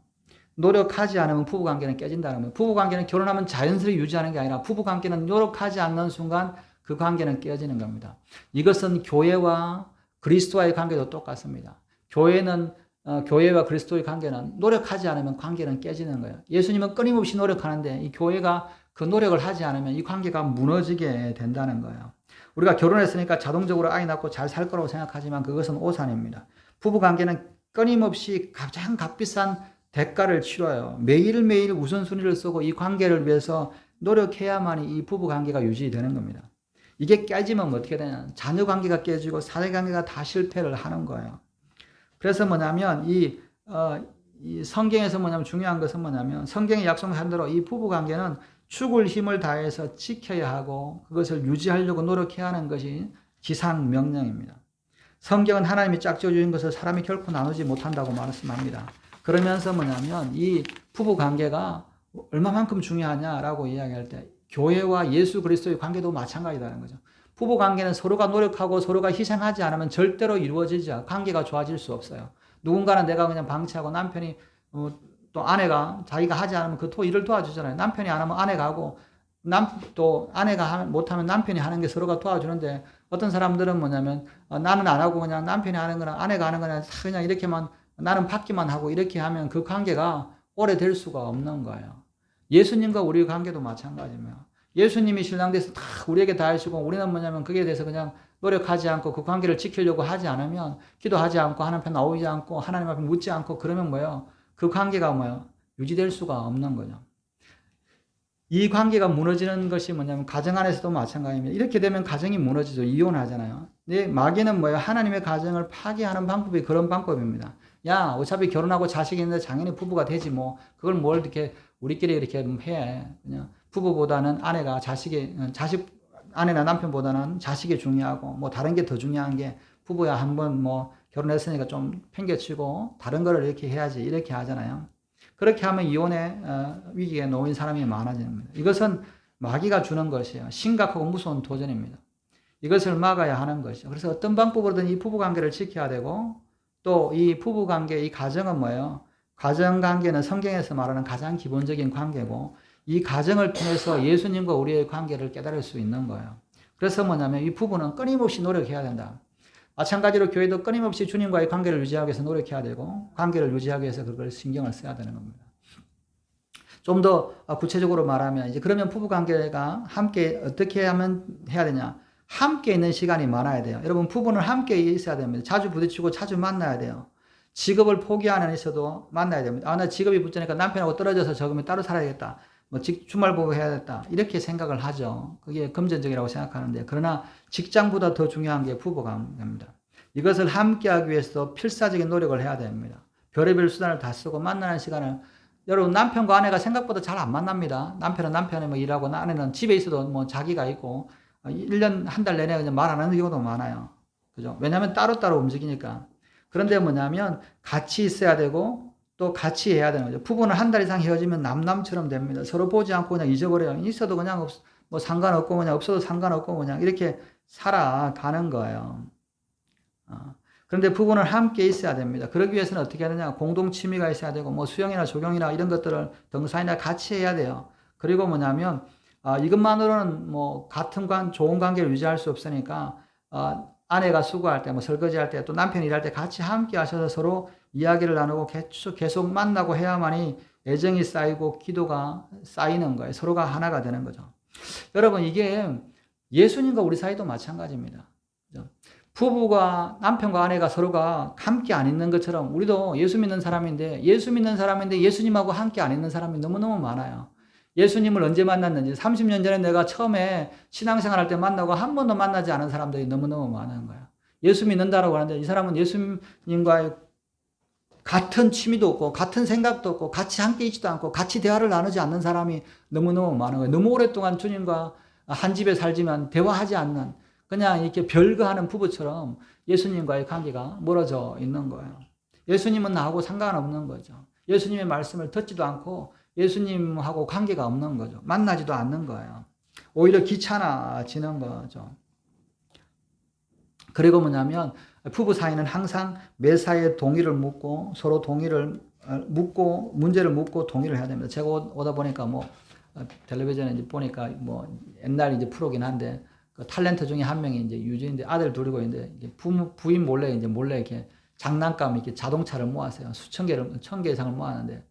노력하지 않으면 부부 관계는 깨진다는 거예요. 부부 관계는 결혼하면 자연스레 유지하는 게 아니라 부부 관계는 노력하지 않는 순간 그 관계는 깨어지는 겁니다. 이것은 교회와 그리스도와의 관계도 똑같습니다. 교회와 그리스도의 관계는 노력하지 않으면 관계는 깨지는 거예요. 예수님은 끊임없이 노력하는데 이 교회가 그 노력을 하지 않으면 이 관계가 무너지게 된다는 거예요. 우리가 결혼했으니까 자동적으로 아이 낳고 잘 살 거라고 생각하지만 그것은 오산입니다. 부부 관계는 끊임없이 가장 값비싼 대가를 치러요. 매일매일 우선순위를 쓰고 이 관계를 위해서 노력해야만이 이 부부 관계가 유지되는 겁니다. 이게 깨지면 어떻게 되냐? 자녀 관계가 깨지고 사회 관계가 다 실패를 하는 거예요. 그래서 뭐냐면 이 성경에서 중요한 것은 성경이 약속한 대로 이 부부 관계는 죽을 힘을 다해서 지켜야 하고 그것을 유지하려고 노력해야 하는 것이 지상 명령입니다. 성경은 하나님이 짝지어 주신 것을 사람이 결코 나누지 못한다고 말씀합니다. 그러면서 이 부부 관계가 얼마만큼 중요하냐라고 이야기할 때 교회와 예수 그리스도의 관계도 마찬가지라는 거죠. 부부 관계는 서로가 노력하고 서로가 희생하지 않으면 절대로 이루어지지 관계가 좋아질 수 없어요. 누군가는 내가 그냥 방치하고 남편이 또 아내가 자기가 하지 않으면 그 일을 도와주잖아요. 남편이 안 하면 아내가 하고 또 아내가 못하면 남편이 하는 게 서로가 도와주는데 어떤 사람들은 나는 안 하고 그냥 남편이 하는 거나 아내가 하는 거나 그냥 이렇게만 나는 받기만 하고 이렇게 하면 그 관계가 오래될 수가 없는 거예요. 예수님과 우리의 관계도 마찬가지입니다. 예수님이 신랑 돼서 다 우리에게 다 하시고 우리는 그게 대해서 그냥 노력하지 않고 그 관계를 지키려고 하지 않으면 기도하지 않고 하나님 앞에 나오지 않고 하나님 앞에 묻지 않고 그러면 그 관계가 유지될 수가 없는 거죠. 이 관계가 무너지는 것이 가정 안에서도 마찬가지입니다. 이렇게 되면 가정이 무너지죠. 이혼하잖아요. 근데 마귀는 하나님의 가정을 파괴하는 방법이 그런 방법입니다. 야, 어차피 결혼하고 자식이 있는데 당연히 부부가 되지 그걸 뭘 이렇게 우리끼리 이렇게 해. 그냥 부부보다는 아내나 남편보다는 자식이 중요하고 다른 게 더 중요한 게 부부야 한번 결혼했으니까 좀 팽개치고 다른 거를 이렇게 해야지 이렇게 하잖아요. 그렇게 하면 이혼의 위기에 놓인 사람이 많아지는 겁니다. 이것은 마귀가 주는 것이에요. 심각하고 무서운 도전입니다. 이것을 막아야 하는 것이죠. 그래서 어떤 방법으로든 이 부부관계를 지켜야 되고 또 이 부부관계, 이 가정은 가정관계는 성경에서 말하는 가장 기본적인 관계고 이 가정을 통해서 예수님과 우리의 관계를 깨달을 수 있는 거예요. 그래서 이 부부는 끊임없이 노력해야 된다. 마찬가지로 교회도 끊임없이 주님과의 관계를 유지하기 위해서 노력해야 되고 관계를 유지하기 위해서 그걸 신경을 써야 되는 겁니다. 좀 더 구체적으로 말하면 그러면 부부관계가 함께 어떻게 하면 해야 되냐? 함께 있는 시간이 많아야 돼요. 여러분 부부는 함께 있어야 됩니다. 자주 부딪히고 자주 만나야 돼요. 직업을 포기하는 있어도 만나야 됩니다. 나 직업이 붙으니까 남편하고 떨어져서 적으면 따로 살아야겠다. 주말 보고 해야겠다. 이렇게 생각을 하죠. 그게 금전적이라고 생각하는데 그러나 직장보다 더 중요한 게 부부관계입니다. 이것을 함께하기 위해서 필사적인 노력을 해야 됩니다. 별의별 수단을 다 쓰고 만나는 시간을 여러분 남편과 아내가 생각보다 잘 안 만납니다. 남편은 남편이 일하고 아내는 집에 있어도 자기가 있고 1년 한 달 내내 그냥 말 안 하는 경우도 많아요. 그죠? 왜냐하면 따로따로 움직이니까. 그런데 같이 있어야 되고 또 같이 해야 되는 거죠. 부부는 한 달 이상 헤어지면 남남처럼 됩니다. 서로 보지 않고 그냥 잊어버려요. 있어도 그냥 상관없고 그냥 없어도 상관없고 그냥 이렇게 살아가는 거예요. 그런데 부부는 함께 있어야 됩니다. 그러기 위해서는 어떻게 하느냐? 공동 취미가 있어야 되고 수영이나 조경이나 이런 것들을 등산이나 같이 해야 돼요. 그리고 이것만으로는 좋은 관계를 유지할 수 없으니까 아내가 수고할 때 설거지할 때 또 남편이 일할 때 같이 함께 하셔서 서로 이야기를 나누고 계속 만나고 해야만이 애정이 쌓이고 기도가 쌓이는 거예요. 서로가 하나가 되는 거죠. 여러분 이게 예수님과 우리 사이도 마찬가지입니다. 부부가 남편과 아내가 서로가 함께 안 있는 것처럼 우리도 예수 믿는 사람인데 예수님하고 함께 안 있는 사람이 너무너무 많아요. 예수님을 언제 만났는지 30년 전에 내가 처음에 신앙생활 할 때 만나고 한 번도 만나지 않은 사람들이 너무너무 많은 거예요. 예수 믿는다라고 하는데 이 사람은 예수님과의 같은 취미도 없고 같은 생각도 없고 같이 함께 있지도 않고 같이 대화를 나누지 않는 사람이 너무너무 많은 거예요. 너무 오랫동안 주님과 한 집에 살지만 대화하지 않는 그냥 이렇게 별거하는 부부처럼 예수님과의 관계가 멀어져 있는 거예요. 예수님은 나하고 상관없는 거죠. 예수님의 말씀을 듣지도 않고 예수님하고 관계가 없는 거죠. 만나지도 않는 거예요. 오히려 귀찮아지는 거죠. 그리고 부부 사이는 항상 매사에 동의를 묻고 서로 동의를 묻고 문제를 묻고 동의를 해야 됩니다. 제가 오다 보니까 텔레비전에 보니까 옛날 프로긴 한데 그 탤런트 중에 한 명이 이제 유주인데 아들 둘이고 있는데 부인 몰래 이렇게 장난감 이렇게 자동차를 모았어요. 수천 개를, 1,000개 이상을 모았는데,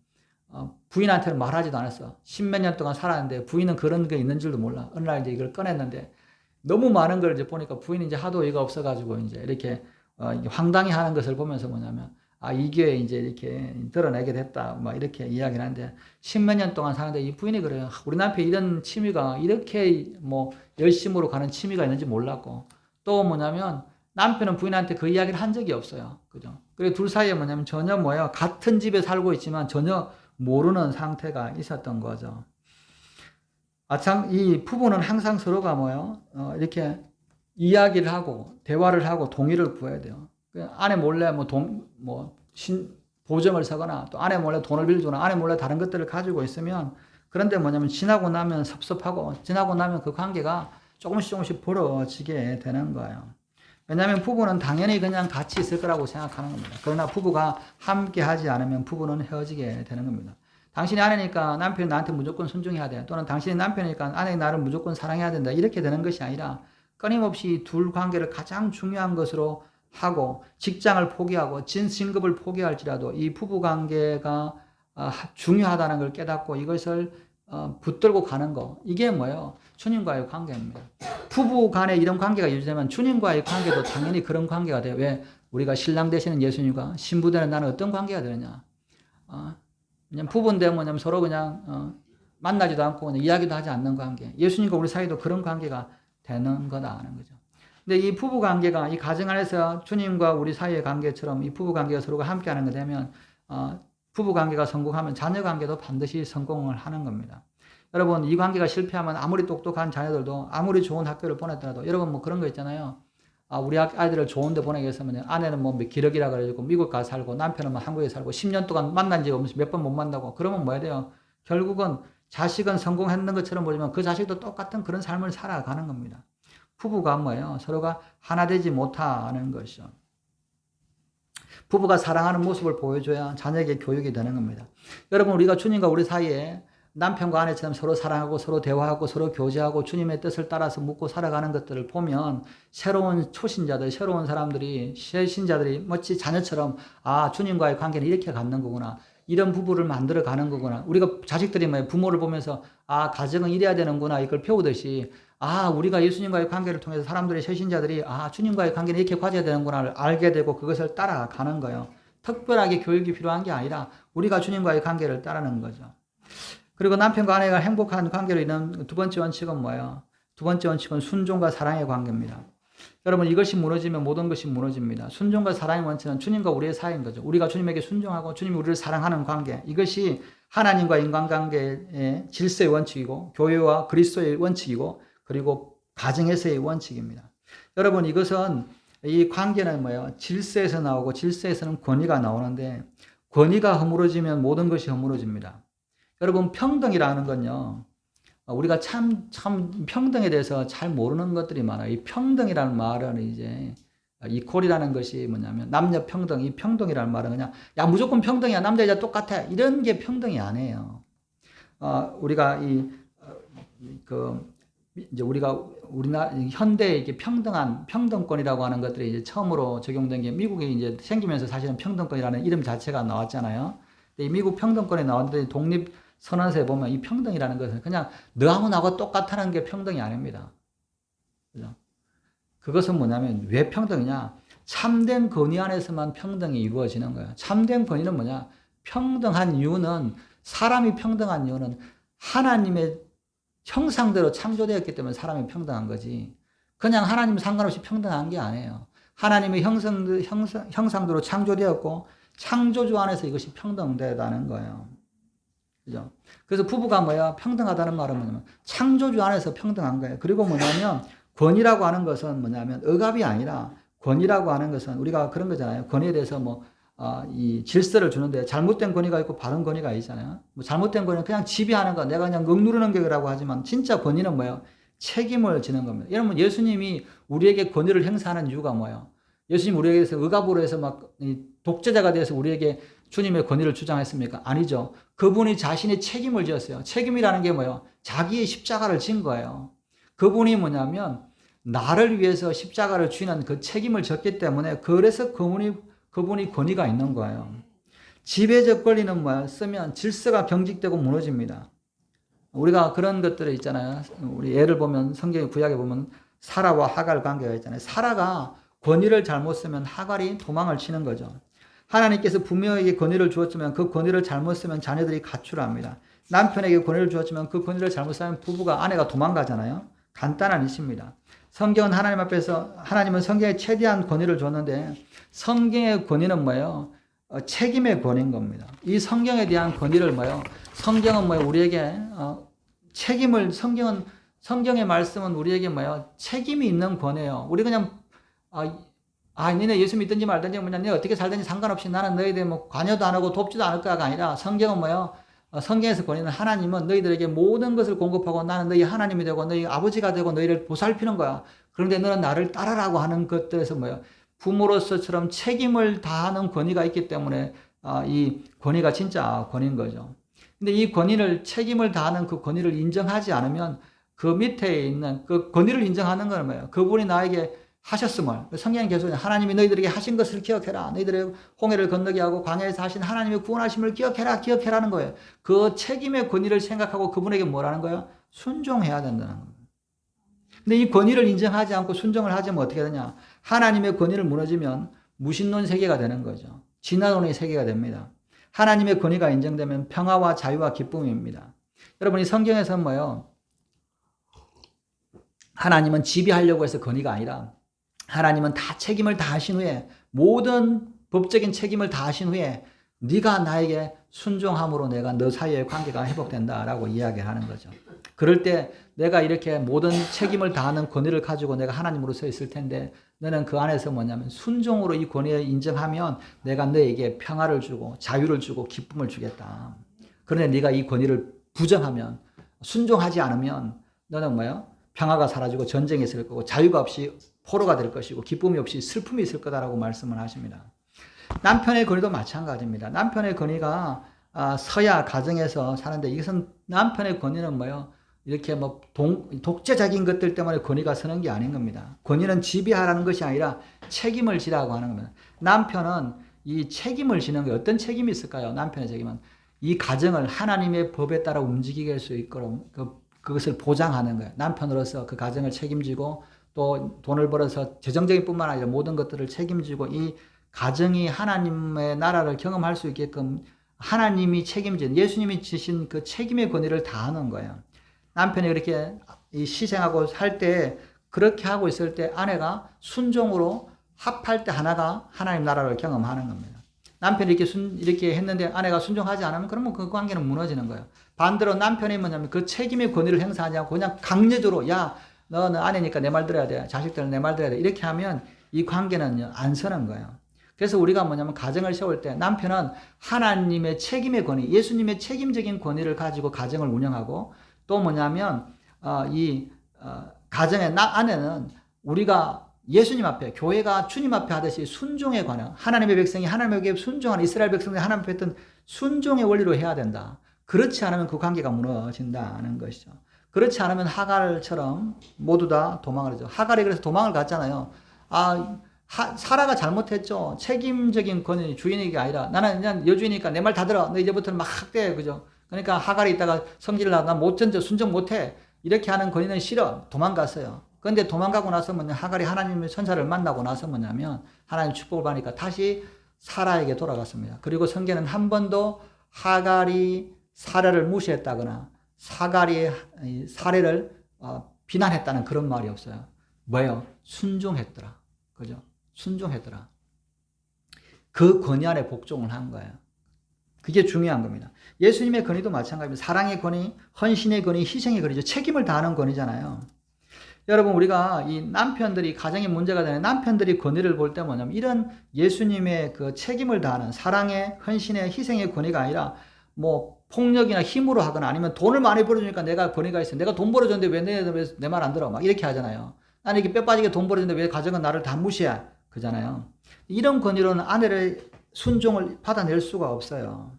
부인한테는 말하지도 않았어. 10몇 년 동안 살았는데 부인은 그런 게 있는 줄도 몰라. 어느 날 이제 이걸 꺼냈는데 너무 많은 걸 이제 보니까 부인이 이제 하도 이가 없어가지고 이제 이렇게 이게 황당해 하는 것을 보면서 뭐냐면, 이 기회에 이제 이렇게 드러내게 됐다. 막 이렇게 이야기를 하는데, 10몇 년 동안 사는데 이 부인이 그래요. 우리 남편이 이런 취미가 이렇게 뭐 열심으로 가는 취미가 있는지 몰랐고, 또 뭐냐면 남편은 부인한테 그 이야기를 한 적이 없어요. 그죠? 그리고 둘 사이에 뭐냐면 전혀 같은 집에 살고 있지만 전혀 모르는 상태가 있었던 거죠. 참, 이 부부는 항상 서로가 이렇게 이야기를 하고, 대화를 하고, 동의를 구해야 돼요. 아내 몰래 보증을 서거나, 또 아내 몰래 돈을 빌려주거나, 아내 몰래 다른 것들을 가지고 있으면, 그런데 뭐냐면, 지나고 나면 섭섭하고, 지나고 나면 그 관계가 조금씩 벌어지게 되는 거예요. 왜냐하면 부부는 당연히 그냥 같이 있을 거라고 생각하는 겁니다. 그러나 부부가 함께 하지 않으면 부부는 헤어지게 되는 겁니다. 당신이 아내니까 남편이 나한테 무조건 순종해야 돼. 또는 당신이 남편이니까 아내가 나를 무조건 사랑해야 된다. 이렇게 되는 것이 아니라 끊임없이 둘 관계를 가장 중요한 것으로 하고, 직장을 포기하고 진급을 포기할지라도 이 부부 관계가 중요하다는 걸 깨닫고 이것을 붙들고 가는 거, 이게 주님과의 관계입니다. 부부 간에 이런 관계가 유지되면 주님과의 관계도 당연히 그런 관계가 돼요. 왜? 우리가 신랑 되시는 예수님과 신부 되는 나는 어떤 관계가 되느냐? 그냥 부부인데 서로 그냥 만나지도 않고 그냥 이야기도 하지 않는 관계. 예수님과 우리 사이도 그런 관계가 되는 거다 하는 거죠. 근데 이 부부 관계가 이 가정 안에서 주님과 우리 사이의 관계처럼 이 부부 관계가 서로가 함께 하는 거 되면 부부 관계가 성공하면 자녀 관계도 반드시 성공을 하는 겁니다. 여러분, 이 관계가 실패하면 아무리 똑똑한 자녀들도 아무리 좋은 학교를 보냈더라도, 여러분 그런 거 있잖아요. 우리 아이들을 좋은 데 보내기 위해서 아내는 기러기라 그래가지고 미국 가서 살고 남편은 한국에 살고 10년 동안 만난 적이 없으면 몇 번 못 만나고, 그러면 뭐 해야 돼요? 결국은 자식은 성공했는 것처럼 보지만 그 자식도 똑같은 그런 삶을 살아가는 겁니다. 부부가 서로가 하나 되지 못하는 것이죠. 부부가 사랑하는 모습을 보여줘야 자녀에게 교육이 되는 겁니다. 여러분, 우리가 주님과 우리 사이에 남편과 아내처럼 서로 사랑하고 서로 대화하고 서로 교제하고 주님의 뜻을 따라서 묵고 살아가는 것들을 보면 새로운 초신자들, 새로운 사람들이, 새 신자들이 마치 자녀처럼 주님과의 관계는 이렇게 갖는 거구나. 이런 부부를 만들어 가는 거구나. 우리가 자식들이 부모를 보면서 가정은 이래야 되는구나 이걸 배우듯이 우리가 예수님과의 관계를 통해서 사람들이, 새 신자들이 주님과의 관계는 이렇게 가져야 되는구나를 알게 되고 그것을 따라가는 거예요. 특별하게 교육이 필요한 게 아니라 우리가 주님과의 관계를 따르는 거죠. 그리고 남편과 아내가 행복한 관계로 있는 두 번째 원칙은 뭐예요? 두 번째 원칙은 순종과 사랑의 관계입니다. 여러분, 이것이 무너지면 모든 것이 무너집니다. 순종과 사랑의 원칙은 주님과 우리의 사이인 거죠. 우리가 주님에게 순종하고 주님이 우리를 사랑하는 관계, 이것이 하나님과 인간관계의 질서의 원칙이고 교회와 그리스도의 원칙이고 그리고 가정에서의 원칙입니다. 여러분, 이것은, 이 관계는 질서에서 나오고 질서에서는 권위가 나오는데, 권위가 허물어지면 모든 것이 허물어집니다. 여러분, 평등이라는 건요, 우리가 참 평등에 대해서 잘 모르는 것들이 많아요. 이 평등이라는 말은 이제, 이퀄이라는 것이 뭐냐면, 남녀 평등, 이 평등이라는 말은 그냥, 무조건 평등이야. 남자, 여자 똑같아. 이런 게 평등이 아니에요. 우리가 이제 우리나라 현대의 이게 평등권이라고 하는 것들이 이제 처음으로 적용된 게 미국에 이제 생기면서 사실은 평등권이라는 이름 자체가 나왔잖아요. 근데 이 미국 평등권이 나왔는데 독립 선언서에 보면 이 평등이라는 것은 그냥 너하고 나하고 똑같다는 게 평등이 아닙니다. 그죠? 그것은 뭐냐면 왜 평등이냐? 참된 권위 안에서만 평등이 이루어지는 거예요. 참된 권위는 뭐냐? 평등한 이유는, 사람이 평등한 이유는 하나님의 형상대로 창조되었기 때문에 사람이 평등한 거지. 그냥 하나님 상관없이 평등한 게 아니에요. 하나님의 형상대로 창조되었고 창조주 안에서 이것이 평등되다는 거예요. 그죠? 그래서 부부가 평등하다는 말은 뭐냐면 창조주 안에서 평등한 거예요. 그리고 뭐냐면 권위라고 하는 것은 뭐냐면 억압이 아니라, 권위라고 하는 것은 우리가 그런 거잖아요. 권위에 대해서 이 질서를 주는데 잘못된 권위가 있고 바른 권위가 있잖아요. 잘못된 권위는 그냥 지배하는 거, 내가 그냥 억누르는 거라고 하지만 진짜 권위는 뭐예요? 책임을 지는 겁니다. 여러분, 예수님이 우리에게 권위를 행사하는 이유가 뭐예요? 예수님 우리에게서 억압으로 해서 독재자가 돼서 우리에게 주님의 권위를 주장했습니까? 아니죠. 그분이 자신의 책임을 지었어요. 책임이라는 게 뭐예요? 자기의 십자가를 진 거예요. 그분이 뭐냐면 나를 위해서 십자가를 쥐는 그 책임을 졌기 때문에 그래서 그분이 권위가 있는 거예요. 지배적 권리는 뭐야? 쓰면 질서가 경직되고 무너집니다. 우리가 그런 것들이 있잖아요. 우리 예를 보면 성경의 구약에 보면 사라와 하갈 관계가 있잖아요. 사라가 권위를 잘못 쓰면 하갈이 도망을 치는 거죠. 하나님께서 부모에게 권위를 주었지만 그 권위를 잘못 쓰면 자녀들이 가출합니다. 남편에게 권위를 주었지만 그 권위를 잘못 쓰면 부부가 아내가 도망가잖아요. 간단한 이치입니다. 성경은 하나님 앞에서 하나님은 성경에 최대한 권위를 줬는데 성경의 권위는 뭐예요? 책임의 권위인 겁니다. 이 성경에 대한 권위를 뭐예요? 성경은 뭐예요? 우리에게 책임을 성경의 말씀은 우리에게 뭐예요? 책임이 있는 권위예요. 우리 그냥 니네 예수 믿든지 말든지 뭐냐, 네 어떻게 살든지 상관없이 나는 너희들 뭐 관여도 안 하고 돕지도 않을 거가 아니라 성경은 뭐예요? 성경에서 권위는 하나님은 너희들에게 모든 것을 공급하고 나는 너희 하나님이 되고 너희 아버지가 되고 너희를 보살피는 거야. 그런데 너는 나를 따르라고 하는 것들에서 뭐예요? 부모로서처럼 책임을 다하는 권위가 있기 때문에 이 권위가 진짜 권위인 거죠. 근데 이 권위를 책임을 다하는 그 권위를 인정하지 않으면 그 밑에 있는 그 권위를 인정하는 건 뭐예요? 그분이 나에게 하셨음을 성경은 계속 하나님이 너희들에게 하신 것을 기억해라. 너희들의 홍해를 건너게 하고 광야에서 하신 하나님의 구원하심을 기억해라는 거예요. 그 책임의 권위를 생각하고 그분에게 뭐라는 거예요? 순종해야 된다는 거예요. 근데 이 권위를 인정하지 않고 순종을 하자면 어떻게 되냐? 하나님의 권위를 무너지면 무신론 세계가 되는 거죠. 진화론의 세계가 됩니다. 하나님의 권위가 인정되면 평화와 자유와 기쁨입니다. 여러분 이 성경에서는 뭐예요? 하나님은 지배하려고 해서 권위가 아니라 하나님은 다 책임을 다 하신 후에 모든 법적인 책임을 다 하신 후에 네가 나에게 순종함으로 내가 너 사이의 관계가 회복된다라고 이야기하는 거죠. 그럴 때 내가 이렇게 모든 책임을 다하는 권위를 가지고 내가 하나님으로 서 있을 텐데 너는 그 안에서 뭐냐면 순종으로 이 권위를 인정하면 내가 너에게 평화를 주고 자유를 주고 기쁨을 주겠다. 그런데 네가 이 권위를 부정하면 순종하지 않으면 너는 뭐예요? 평화가 사라지고 전쟁이 있을 거고 자유가 없이 포로가 될 것이고 기쁨이 없이 슬픔이 있을 거다라고 말씀을 하십니다. 남편의 권위도 마찬가지입니다. 남편의 권위가 서야 가정에서 사는데 이것은 남편의 권위는 뭐예요? 이렇게 뭐 독재적인 것들 때문에 권위가 서는 게 아닌 겁니다. 권위는 지배하라는 것이 아니라 책임을 지라고 하는 겁니다. 남편은 이 책임을 지는 게 어떤 책임이 있을까요? 남편의 책임은 이 가정을 하나님의 법에 따라 움직이게 할 수 있도록 그것을 보장하는 거예요. 남편으로서 그 가정을 책임지고 또 돈을 벌어서 재정적인 뿐만 아니라 모든 것들을 책임지고 이 가정이 하나님의 나라를 경험할 수 있게끔 하나님이 책임진 예수님이 지신 그 책임의 권위를 다하는 거예요. 남편이 그렇게 희생하고 살 때 그렇게 하고 있을 때 아내가 순종으로 합할 때 하나가 하나님 나라를 경험하는 겁니다. 남편이 이렇게 했는데 아내가 순종하지 않으면 그러면 그 관계는 무너지는 거예요. 반대로 남편이 뭐냐면 그 책임의 권위를 행사하지 않고 그냥 강제적으로 야 너는 아내니까 내 말 들어야 돼. 자식들은 내 말 들어야 돼. 이렇게 하면 이 관계는 안 서는 거예요. 그래서 우리가 뭐냐면 가정을 세울 때 남편은 하나님의 책임의 권위, 예수님의 책임적인 권위를 가지고 가정을 운영하고 또 뭐냐면 가정의 아내는 우리가 예수님 앞에 교회가 주님 앞에 하듯이 순종에 관한 하나님의 백성이 하나님에게 순종하는 이스라엘 백성들이 하나님 앞에 했던 순종의 원리로 해야 된다. 그렇지 않으면 그 관계가 무너진다는 것이죠. 그렇지 않으면 하갈처럼 모두 다 도망을 하죠. 하갈이 그래서 도망을 갔잖아요. 사라가 잘못했죠. 책임적인 권위 주인에게 아니라 나는 그냥 여주인이니까 내 말 다 들어. 너 이제부터는 막 학대 그죠. 그러니까 하갈이 있다가 성질을 나고 난 못 전져 순종 못해. 이렇게 하는 권위는 싫어. 도망갔어요. 그런데 도망가고 나서 하갈이 하나님의 천사를 만나고 나서 뭐냐면 하나님 축복을 받으니까 다시 사라에게 돌아갔습니다. 그리고 성경은 한 번도 하갈이 사라를 무시했다거나 하갈이 사례를 비난했다는 그런 말이 없어요. 뭐예요? 순종했더라. 그죠? 순종했더라. 그 권위 안에 복종을 한 거예요. 그게 중요한 겁니다. 예수님의 권위도 마찬가지입니다. 사랑의 권위, 헌신의 권위, 희생의 권위죠. 책임을 다하는 권위잖아요. 여러분 우리가 이 남편들이 가정에 문제가 되는 남편들이 권위를 볼 때 뭐냐면 이런 예수님의 그 책임을 다하는 사랑의, 헌신의, 희생의 권위가 아니라 뭐 폭력이나 힘으로 하거나 아니면 돈을 많이 벌어주니까 내가 권위가 있어. 내가 돈 벌어줬는데 왜 내 말 안 들어? 막 이렇게 하잖아요. 나는 이렇게 뼈 빠지게 돈 벌어줬는데 왜 가정은 나를 다 무시해? 그잖아요. 이런 권위로는 아내를 순종을 받아낼 수가 없어요.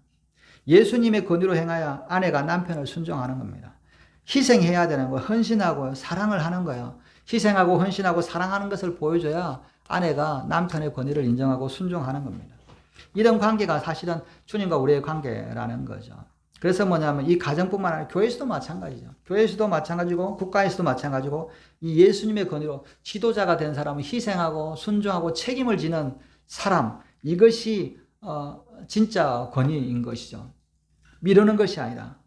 예수님의 권위로 행하여 아내가 남편을 순종하는 겁니다. 희생해야 되는 거예요. 헌신하고 사랑을 하는 거예요. 희생하고 헌신하고 사랑하는 것을 보여줘야 아내가 남편의 권위를 인정하고 순종하는 겁니다. 이런 관계가 사실은 주님과 우리의 관계라는 거죠. 그래서 뭐냐면 이 가정뿐만 아니라 교회에서도 마찬가지죠. 교회에서도 마찬가지고 국가에서도 마찬가지고 이 예수님의 권위로 지도자가 된 사람은 희생하고 순종하고 책임을 지는 사람, 이것이 진짜 권위인 것이죠. 미루는 것이 아니라.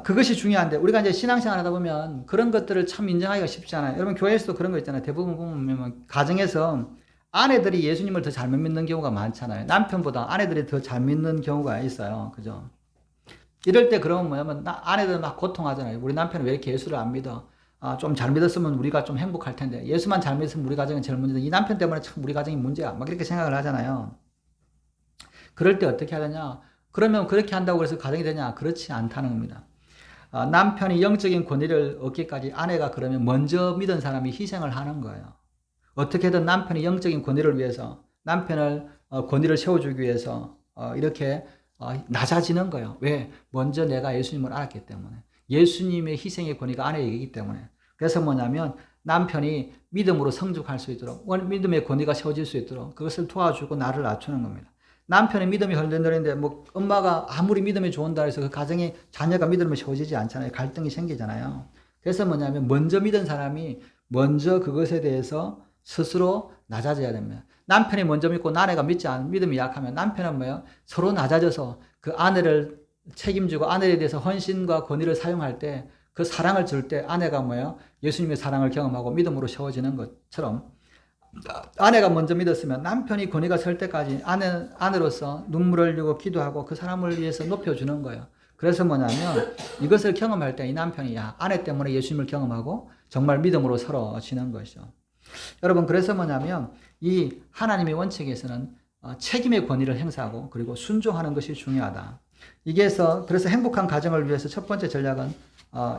그것이 중요한데 우리가 이제 신앙생활 하다 보면 그런 것들을 참 인정하기가 쉽지 않아요. 여러분 교회에서도 그런 거 있잖아요. 대부분 보면 가정에서 아내들이 예수님을 더 잘못 믿는 경우가 많잖아요. 남편보다 아내들이 더 잘 믿는 경우가 있어요. 그죠? 이럴 때 그러면 뭐냐면 아내들은 막 고통하잖아요. 우리 남편은 왜 이렇게 예수를 안 믿어? 좀 잘 믿었으면 우리가 좀 행복할 텐데 예수만 잘 믿었으면 우리 가정은 제일 문제다. 이 남편 때문에 참 우리 가정이 문제야. 막 이렇게 생각을 하잖아요. 그럴 때 어떻게 하느냐? 그러면 그렇게 한다고 해서 가정이 되냐? 그렇지 않다는 겁니다. 남편이 영적인 권위를 얻기까지 아내가 그러면 먼저 믿은 사람이 희생을 하는 거예요. 어떻게든 남편이 영적인 권위를 위해서 남편을 권위를 세워주기 위해서 이렇게 낮아지는 거예요. 왜? 먼저 내가 예수님을 알았기 때문에. 예수님의 희생의 권위가 아내에게이기 때문에. 그래서 뭐냐면 남편이 믿음으로 성숙할 수 있도록 믿음의 권위가 세워질 수 있도록 그것을 도와주고 나를 낮추는 겁니다. 남편의 믿음이 흔들리는데 뭐 엄마가 아무리 믿음이 좋은다 해서 그 가정에 자녀가 믿음을 세워지지 않잖아요. 갈등이 생기잖아요. 그래서 뭐냐면 먼저 믿은 사람이 먼저 그것에 대해서 스스로 낮아져야 됩니다. 남편이 먼저 믿고 아내가 믿지 않은 믿음이 약하면 남편은 뭐예요? 서로 낮아져서 그 아내를 책임지고 아내에 대해서 헌신과 권위를 사용할 때 그 사랑을 줄 때 아내가 뭐예요? 예수님의 사랑을 경험하고 믿음으로 세워지는 것처럼 아내가 먼저 믿었으면 남편이 권위가 설 때까지 아내로서 눈물을 흘리고 기도하고 그 사람을 위해서 높여주는 거예요. 그래서 뭐냐면 이것을 경험할 때 이 남편이 아내 때문에 예수님을 경험하고 정말 믿음으로 서러지는 것이죠. 여러분 그래서 뭐냐면 이 하나님의 원칙에서는 책임의 권위를 행사하고 그리고 순종하는 것이 중요하다. 그래서 행복한 가정을 위해서 첫 번째 전략은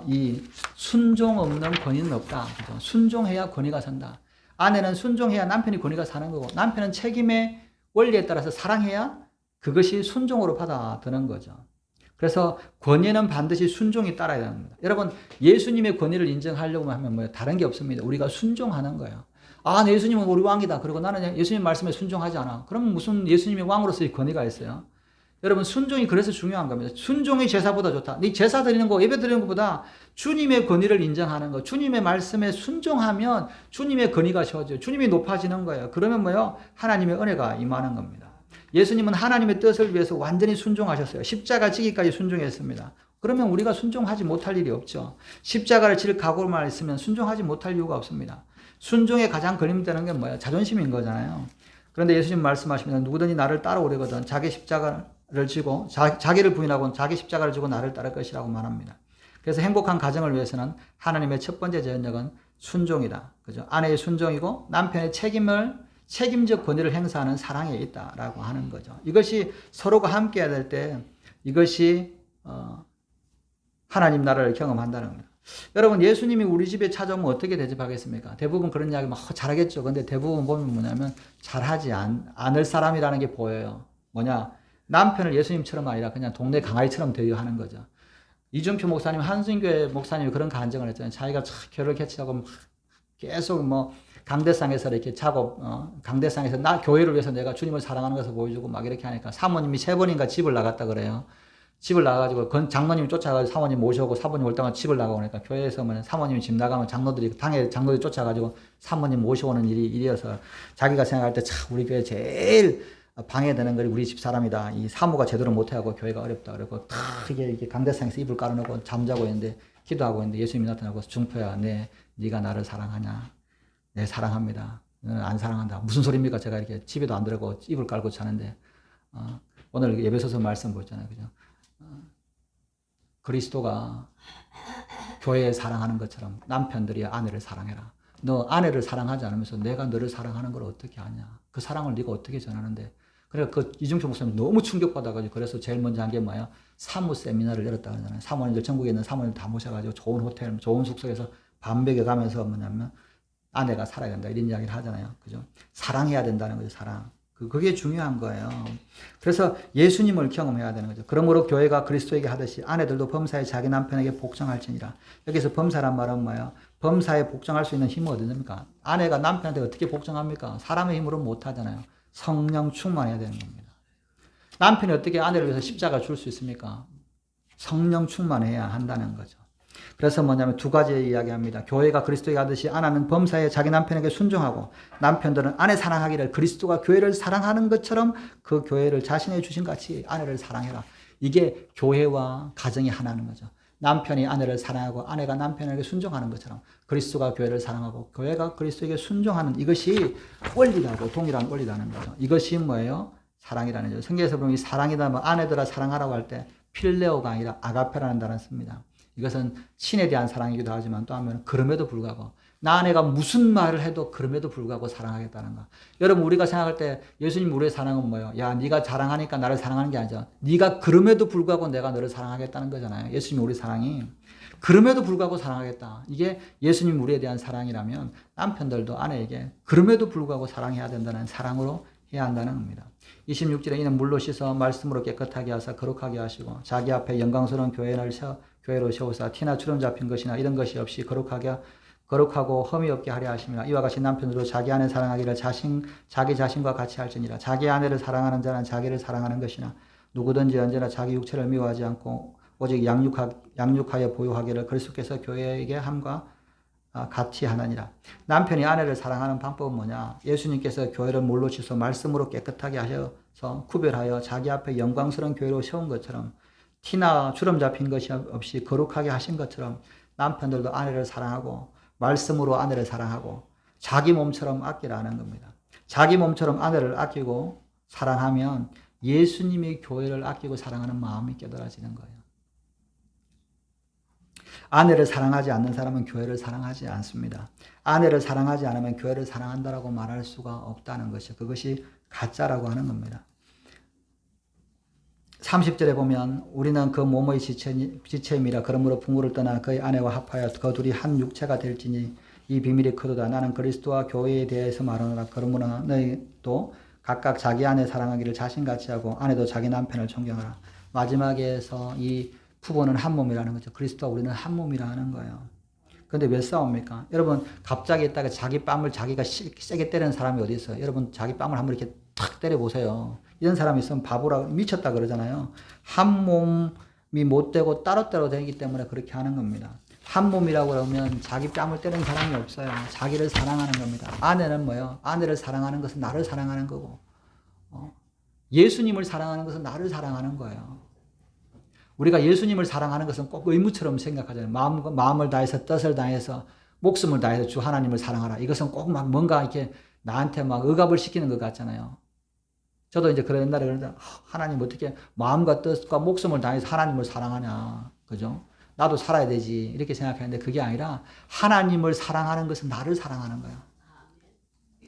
이 순종 없는 권위는 없다. 그죠? 순종해야 권위가 산다. 아내는 순종해야 남편이 권위가 사는 거고 남편은 책임의 원리에 따라서 사랑해야 그것이 순종으로 받아드는 거죠. 그래서 권위는 반드시 순종이 따라야 합니다. 여러분 예수님의 권위를 인정하려고 하면 뭐예요? 다른 게 없습니다. 우리가 순종하는 거예요. 예수님은 우리 왕이다. 그리고 나는 예수님 말씀에 순종하지 않아. 그러면 무슨 예수님의 왕으로서의 권위가 있어요? 여러분 순종이 그래서 중요한 겁니다. 순종이 제사보다 좋다. 네 제사 드리는 거 예배 드리는 것보다 주님의 권위를 인정하는 거, 주님의 말씀에 순종하면 주님의 권위가 세워져요. 주님이 높아지는 거예요. 그러면 뭐예요? 하나님의 은혜가 임하는 겁니다. 예수님은 하나님의 뜻을 위해서 완전히 순종하셨어요. 십자가 지기까지 순종했습니다. 그러면 우리가 순종하지 못할 일이 없죠. 십자가를 질 각오만 있으면 순종하지 못할 이유가 없습니다. 순종에 가장 걸림되는 게 뭐예요? 자존심인 거잖아요. 그런데 예수님 말씀하십니다. 누구든지 나를 따라오려거든 자기 십자가를 지고 자기를 부인하고 자기 십자가를 지고 나를 따를 것이라고 말합니다. 그래서 행복한 가정을 위해서는 하나님의 첫 번째 전략은 순종이다. 그죠? 아내의 순종이고 남편의 책임적 권위를 행사하는 사랑에 있다라고 하는 거죠. 이것이 서로가 함께 해야 될 때 이것이 하나님 나라를 경험한다는 겁니다. 여러분 예수님이 우리 집에 찾아오면 어떻게 대접하겠습니까? 대부분 그런 이야기 막 잘하겠죠. 근데 대부분 보면 뭐냐면 잘하지 않을 사람이라는 게 보여요. 뭐냐? 남편을 예수님처럼 아니라 그냥 동네 강아지처럼 대우하는 거죠. 이준표 목사님, 한순교회 목사님이 그런 간증을 했잖아요. 자기가 결혼을 개최하고 계속 강대상에서 이렇게 강대상에서 교회를 위해서 내가 주님을 사랑하는 것을 보여주고 막 이렇게 하니까 사모님이 3번인가 집을 나갔다 그래요. 집을 나가가지고 장로님이 쫓아가지고 사모님 모셔오고 사모님 올 때마다 집을 나가고 그러니까 교회에서 사모님이 집 나가면 당에 장로들이 쫓아가지고 사모님 모셔오는 일이어서 자기가 생각할 때 참 우리 교회 제일 방해되는 것이 우리 집 사람이다. 이 사모가 제대로 못해하고 교회가 어렵다. 그리고 이게 강대상에서 이불 깔아놓고 잠자고 있는데 기도하고 있는데 예수님이 나타나고 중표야, 네가 나를 사랑하냐? 네, 사랑합니다. 너는 안 사랑한다. 무슨 소리입니까? 제가 이렇게 집에도 안 들어가고 이불 깔고 자는데 오늘 예배소서 말씀 보였잖아요. 그죠? 그리스도가 교회에 사랑하는 것처럼 남편들이 아내를 사랑해라. 너 아내를 사랑하지 않으면서 내가 너를 사랑하는 걸 어떻게 아냐? 그 사랑을 네가 어떻게 전하는데? 그래 이중표 목사님 너무 충격받아가지고 그래서 제일 먼저 한 게 뭐야? 사무 세미나를 열었다 그러잖아요. 사모님들 전국에 있는 사모님들 다 모셔가지고 좋은 호텔, 좋은 숙소에서 밤배게 가면서 뭐냐면 아내가 살아야 된다 이런 이야기를 하잖아요. 그죠? 사랑해야 된다는 거죠. 사랑. 그게 중요한 거예요. 그래서 예수님을 경험해야 되는 거죠. 그러므로 교회가 그리스도에게 하듯이 아내들도 범사에 자기 남편에게 복종할지니라. 여기서 범사란 말은 뭐예요? 범사에 복종할 수 있는 힘은 어디입니까? 아내가 남편한테 어떻게 복종합니까? 사람의 힘으로 못 하잖아요. 성령 충만해야 되는 겁니다. 남편이 어떻게 아내를 위해서 십자가 줄 수 있습니까? 성령 충만해야 한다는 거죠. 그래서 뭐냐면 두 가지 이야기합니다. 교회가 그리스도에게 하듯이 아내는 범사에 자기 남편에게 순종하고 남편들은 아내 사랑하기를 그리스도가 교회를 사랑하는 것처럼 그 교회를 자신의 주신 같이 아내를 사랑해라. 이게 교회와 가정이 하나는 거죠. 남편이 아내를 사랑하고 아내가 남편에게 순종하는 것처럼 그리스도가 교회를 사랑하고 교회가 그리스도에게 순종하는 이것이 원리라고 동일한 원리라는 거죠. 이것이 뭐예요? 사랑이라는 거죠. 성경에서 보면 이 사랑이다 뭐 아내들아 사랑하라고 할 때 필레오가 아니라 아가페라는 단어를 씁니다. 이것은 신에 대한 사랑이기도 하지만 또 하면 그럼에도 불구하고 나 아내가 무슨 말을 해도 그럼에도 불구하고 사랑하겠다는 거. 여러분 우리가 생각할 때 예수님 우리의 사랑은 뭐예요? 야 네가 자랑하니까 나를 사랑하는 게 아니죠. 네가 그럼에도 불구하고 내가 너를 사랑하겠다는 거잖아요. 예수님 우리 사랑이 그럼에도 불구하고 사랑하겠다. 이게 예수님 우리에 대한 사랑이라면 남편들도 아내에게 그럼에도 불구하고 사랑해야 된다는 사랑으로 해야 한다는 겁니다. 26절에 이는 물로 씻어 말씀으로 깨끗하게 하사 거룩하게 하시고 자기 앞에 영광스러운 교회로 세우사 티나 주름 잡힌 것이나 이런 것이 없이 거룩하고 흠이 없게 하려 하심이라. 이와 같이 남편들도 자기 아내 사랑하기를 자기 자신과 같이 할지니라. 자기 아내를 사랑하는 자는 자기를 사랑하는 것이나 누구든지 언제나 자기 육체를 미워하지 않고 오직 양육하여 보유하기를 그리스도께서 교회에게 함과 같이 하느니라. 남편이 아내를 사랑하는 방법은 뭐냐? 예수님께서 교회를 물로 씻어 말씀으로 깨끗하게 하셔서 구별하여 자기 앞에 영광스러운 교회로 세운 것처럼 티나 주름 잡힌 것이 없이 거룩하게 하신 것처럼 남편들도 아내를 사랑하고 말씀으로 아내를 사랑하고 자기 몸처럼 아끼라는 겁니다. 자기 몸처럼 아내를 아끼고 사랑하면 예수님이 교회를 아끼고 사랑하는 마음이 깨달아지는 거예요. 아내를 사랑하지 않는 사람은 교회를 사랑하지 않습니다. 아내를 사랑하지 않으면 교회를 사랑한다라고 말할 수가 없다는 것이죠. 그것이 가짜라고 하는 겁니다. 30절에 보면 우리는 그 몸의 지체임이라 그러므로 부모를 떠나 그의 아내와 합하여 그 둘이 한 육체가 될지니 이 비밀이 크도다. 나는 그리스도와 교회에 대해서 말하노라. 그러므로 너희도 각각 자기 아내 사랑하기를 자신같이 하고 아내도 자기 남편을 존경하라. 마지막에서 이 부부는 한 몸이라는 거죠. 그리스도와 우리는 한 몸이라는 거예요. 그런데 왜 싸웁니까? 여러분 갑자기 있다가 자기 뺨을 자기가 세게 때리는 사람이 어디 있어요? 여러분 자기 뺨을 한번 이렇게 탁 때려보세요. 이런 사람이 있으면 바보라 미쳤다 그러잖아요. 한 몸이 못 되고 따로따로 되기 때문에 그렇게 하는 겁니다. 한 몸이라고 그러면 자기 뺨을 때리는 사람이 없어요. 자기를 사랑하는 겁니다. 아내는 뭐예요? 아내를 사랑하는 것은 나를 사랑하는 거고 예수님을 사랑하는 것은 나를 사랑하는 거예요. 우리가 예수님을 사랑하는 것은 꼭 의무처럼 생각하잖아요. 마음을 다해서 뜻을 다해서 목숨을 다해서 주 하나님을 사랑하라. 이것은 꼭 막 뭔가 이렇게 나한테 막 억압을 시키는 것 같잖아요. 저도 이제 그런 옛날에 그러는데 하나님 어떻게 마음과 뜻과 목숨을 다해서 하나님을 사랑하냐. 그죠? 나도 살아야 되지. 이렇게 생각했는데 그게 아니라 하나님을 사랑하는 것은 나를 사랑하는 거예요.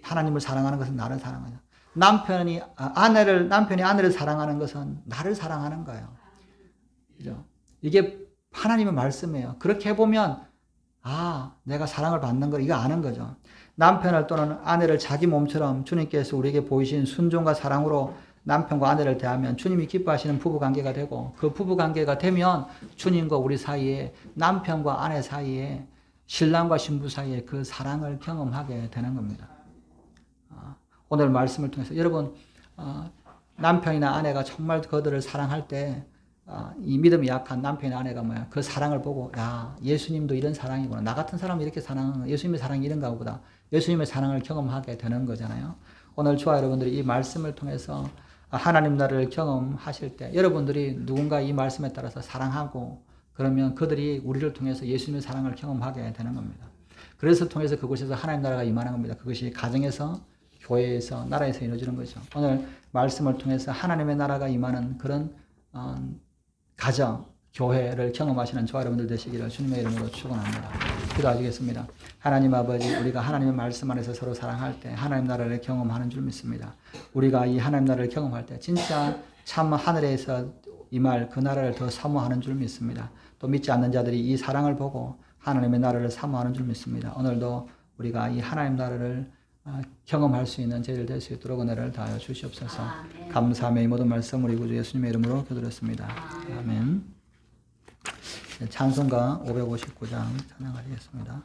하나님을 사랑하는 것은 나를 사랑하냐. 남편이 아내를 사랑하는 것은 나를 사랑하는 거예요. 그죠? 이게 하나님의 말씀이에요. 그렇게 해보면 내가 사랑을 받는 걸 이거 아는 거죠. 남편을 또는 아내를 자기 몸처럼 주님께서 우리에게 보이신 순종과 사랑으로 남편과 아내를 대하면 주님이 기뻐하시는 부부관계가 되고 그 부부관계가 되면 주님과 우리 사이에 남편과 아내 사이에 신랑과 신부 사이에 그 사랑을 경험하게 되는 겁니다. 오늘 말씀을 통해서 여러분 남편이나 아내가 정말 그들을 사랑할 때 이 믿음이 약한 남편이나 아내가 뭐야 그 사랑을 보고 예수님도 이런 사랑이구나. 나 같은 사람이 이렇게 사랑하는 예수님의 사랑이 이런가 보다. 예수님의 사랑을 경험하게 되는 거잖아요. 오늘 저와 여러분들이 이 말씀을 통해서 하나님 나라를 경험하실 때 여러분들이 누군가 이 말씀에 따라서 사랑하고 그러면 그들이 우리를 통해서 예수님의 사랑을 경험하게 되는 겁니다. 그래서 통해서 그곳에서 하나님 나라가 임하는 겁니다. 그것이 가정에서 교회에서 나라에서 이루어지는 거죠. 오늘 말씀을 통해서 하나님의 나라가 임하는 그런 가정, 교회를 경험하시는 저와 여러분들 되시기를 주님의 이름으로 축원합니다. 기도하시겠습니다. 하나님 아버지, 우리가 하나님의 말씀 안에서 서로 사랑할 때 하나님 나라를 경험하는 줄 믿습니다. 우리가 이 하나님 나라를 경험할 때 진짜 참 하늘에서 임할 그 나라를 더 사모하는 줄 믿습니다. 또 믿지 않는 자들이 이 사랑을 보고 하나님의 나라를 사모하는 줄 믿습니다. 오늘도 우리가 이 하나님 나라를 경험할 수 있는 저희들 될 수 있도록 은혜를 다하여 주시옵소서. 감사하며 이 모든 말씀 우리 구주 예수님의 이름으로 기도드렸습니다. 아멘. 찬송가 559장 찬양하시겠습니다.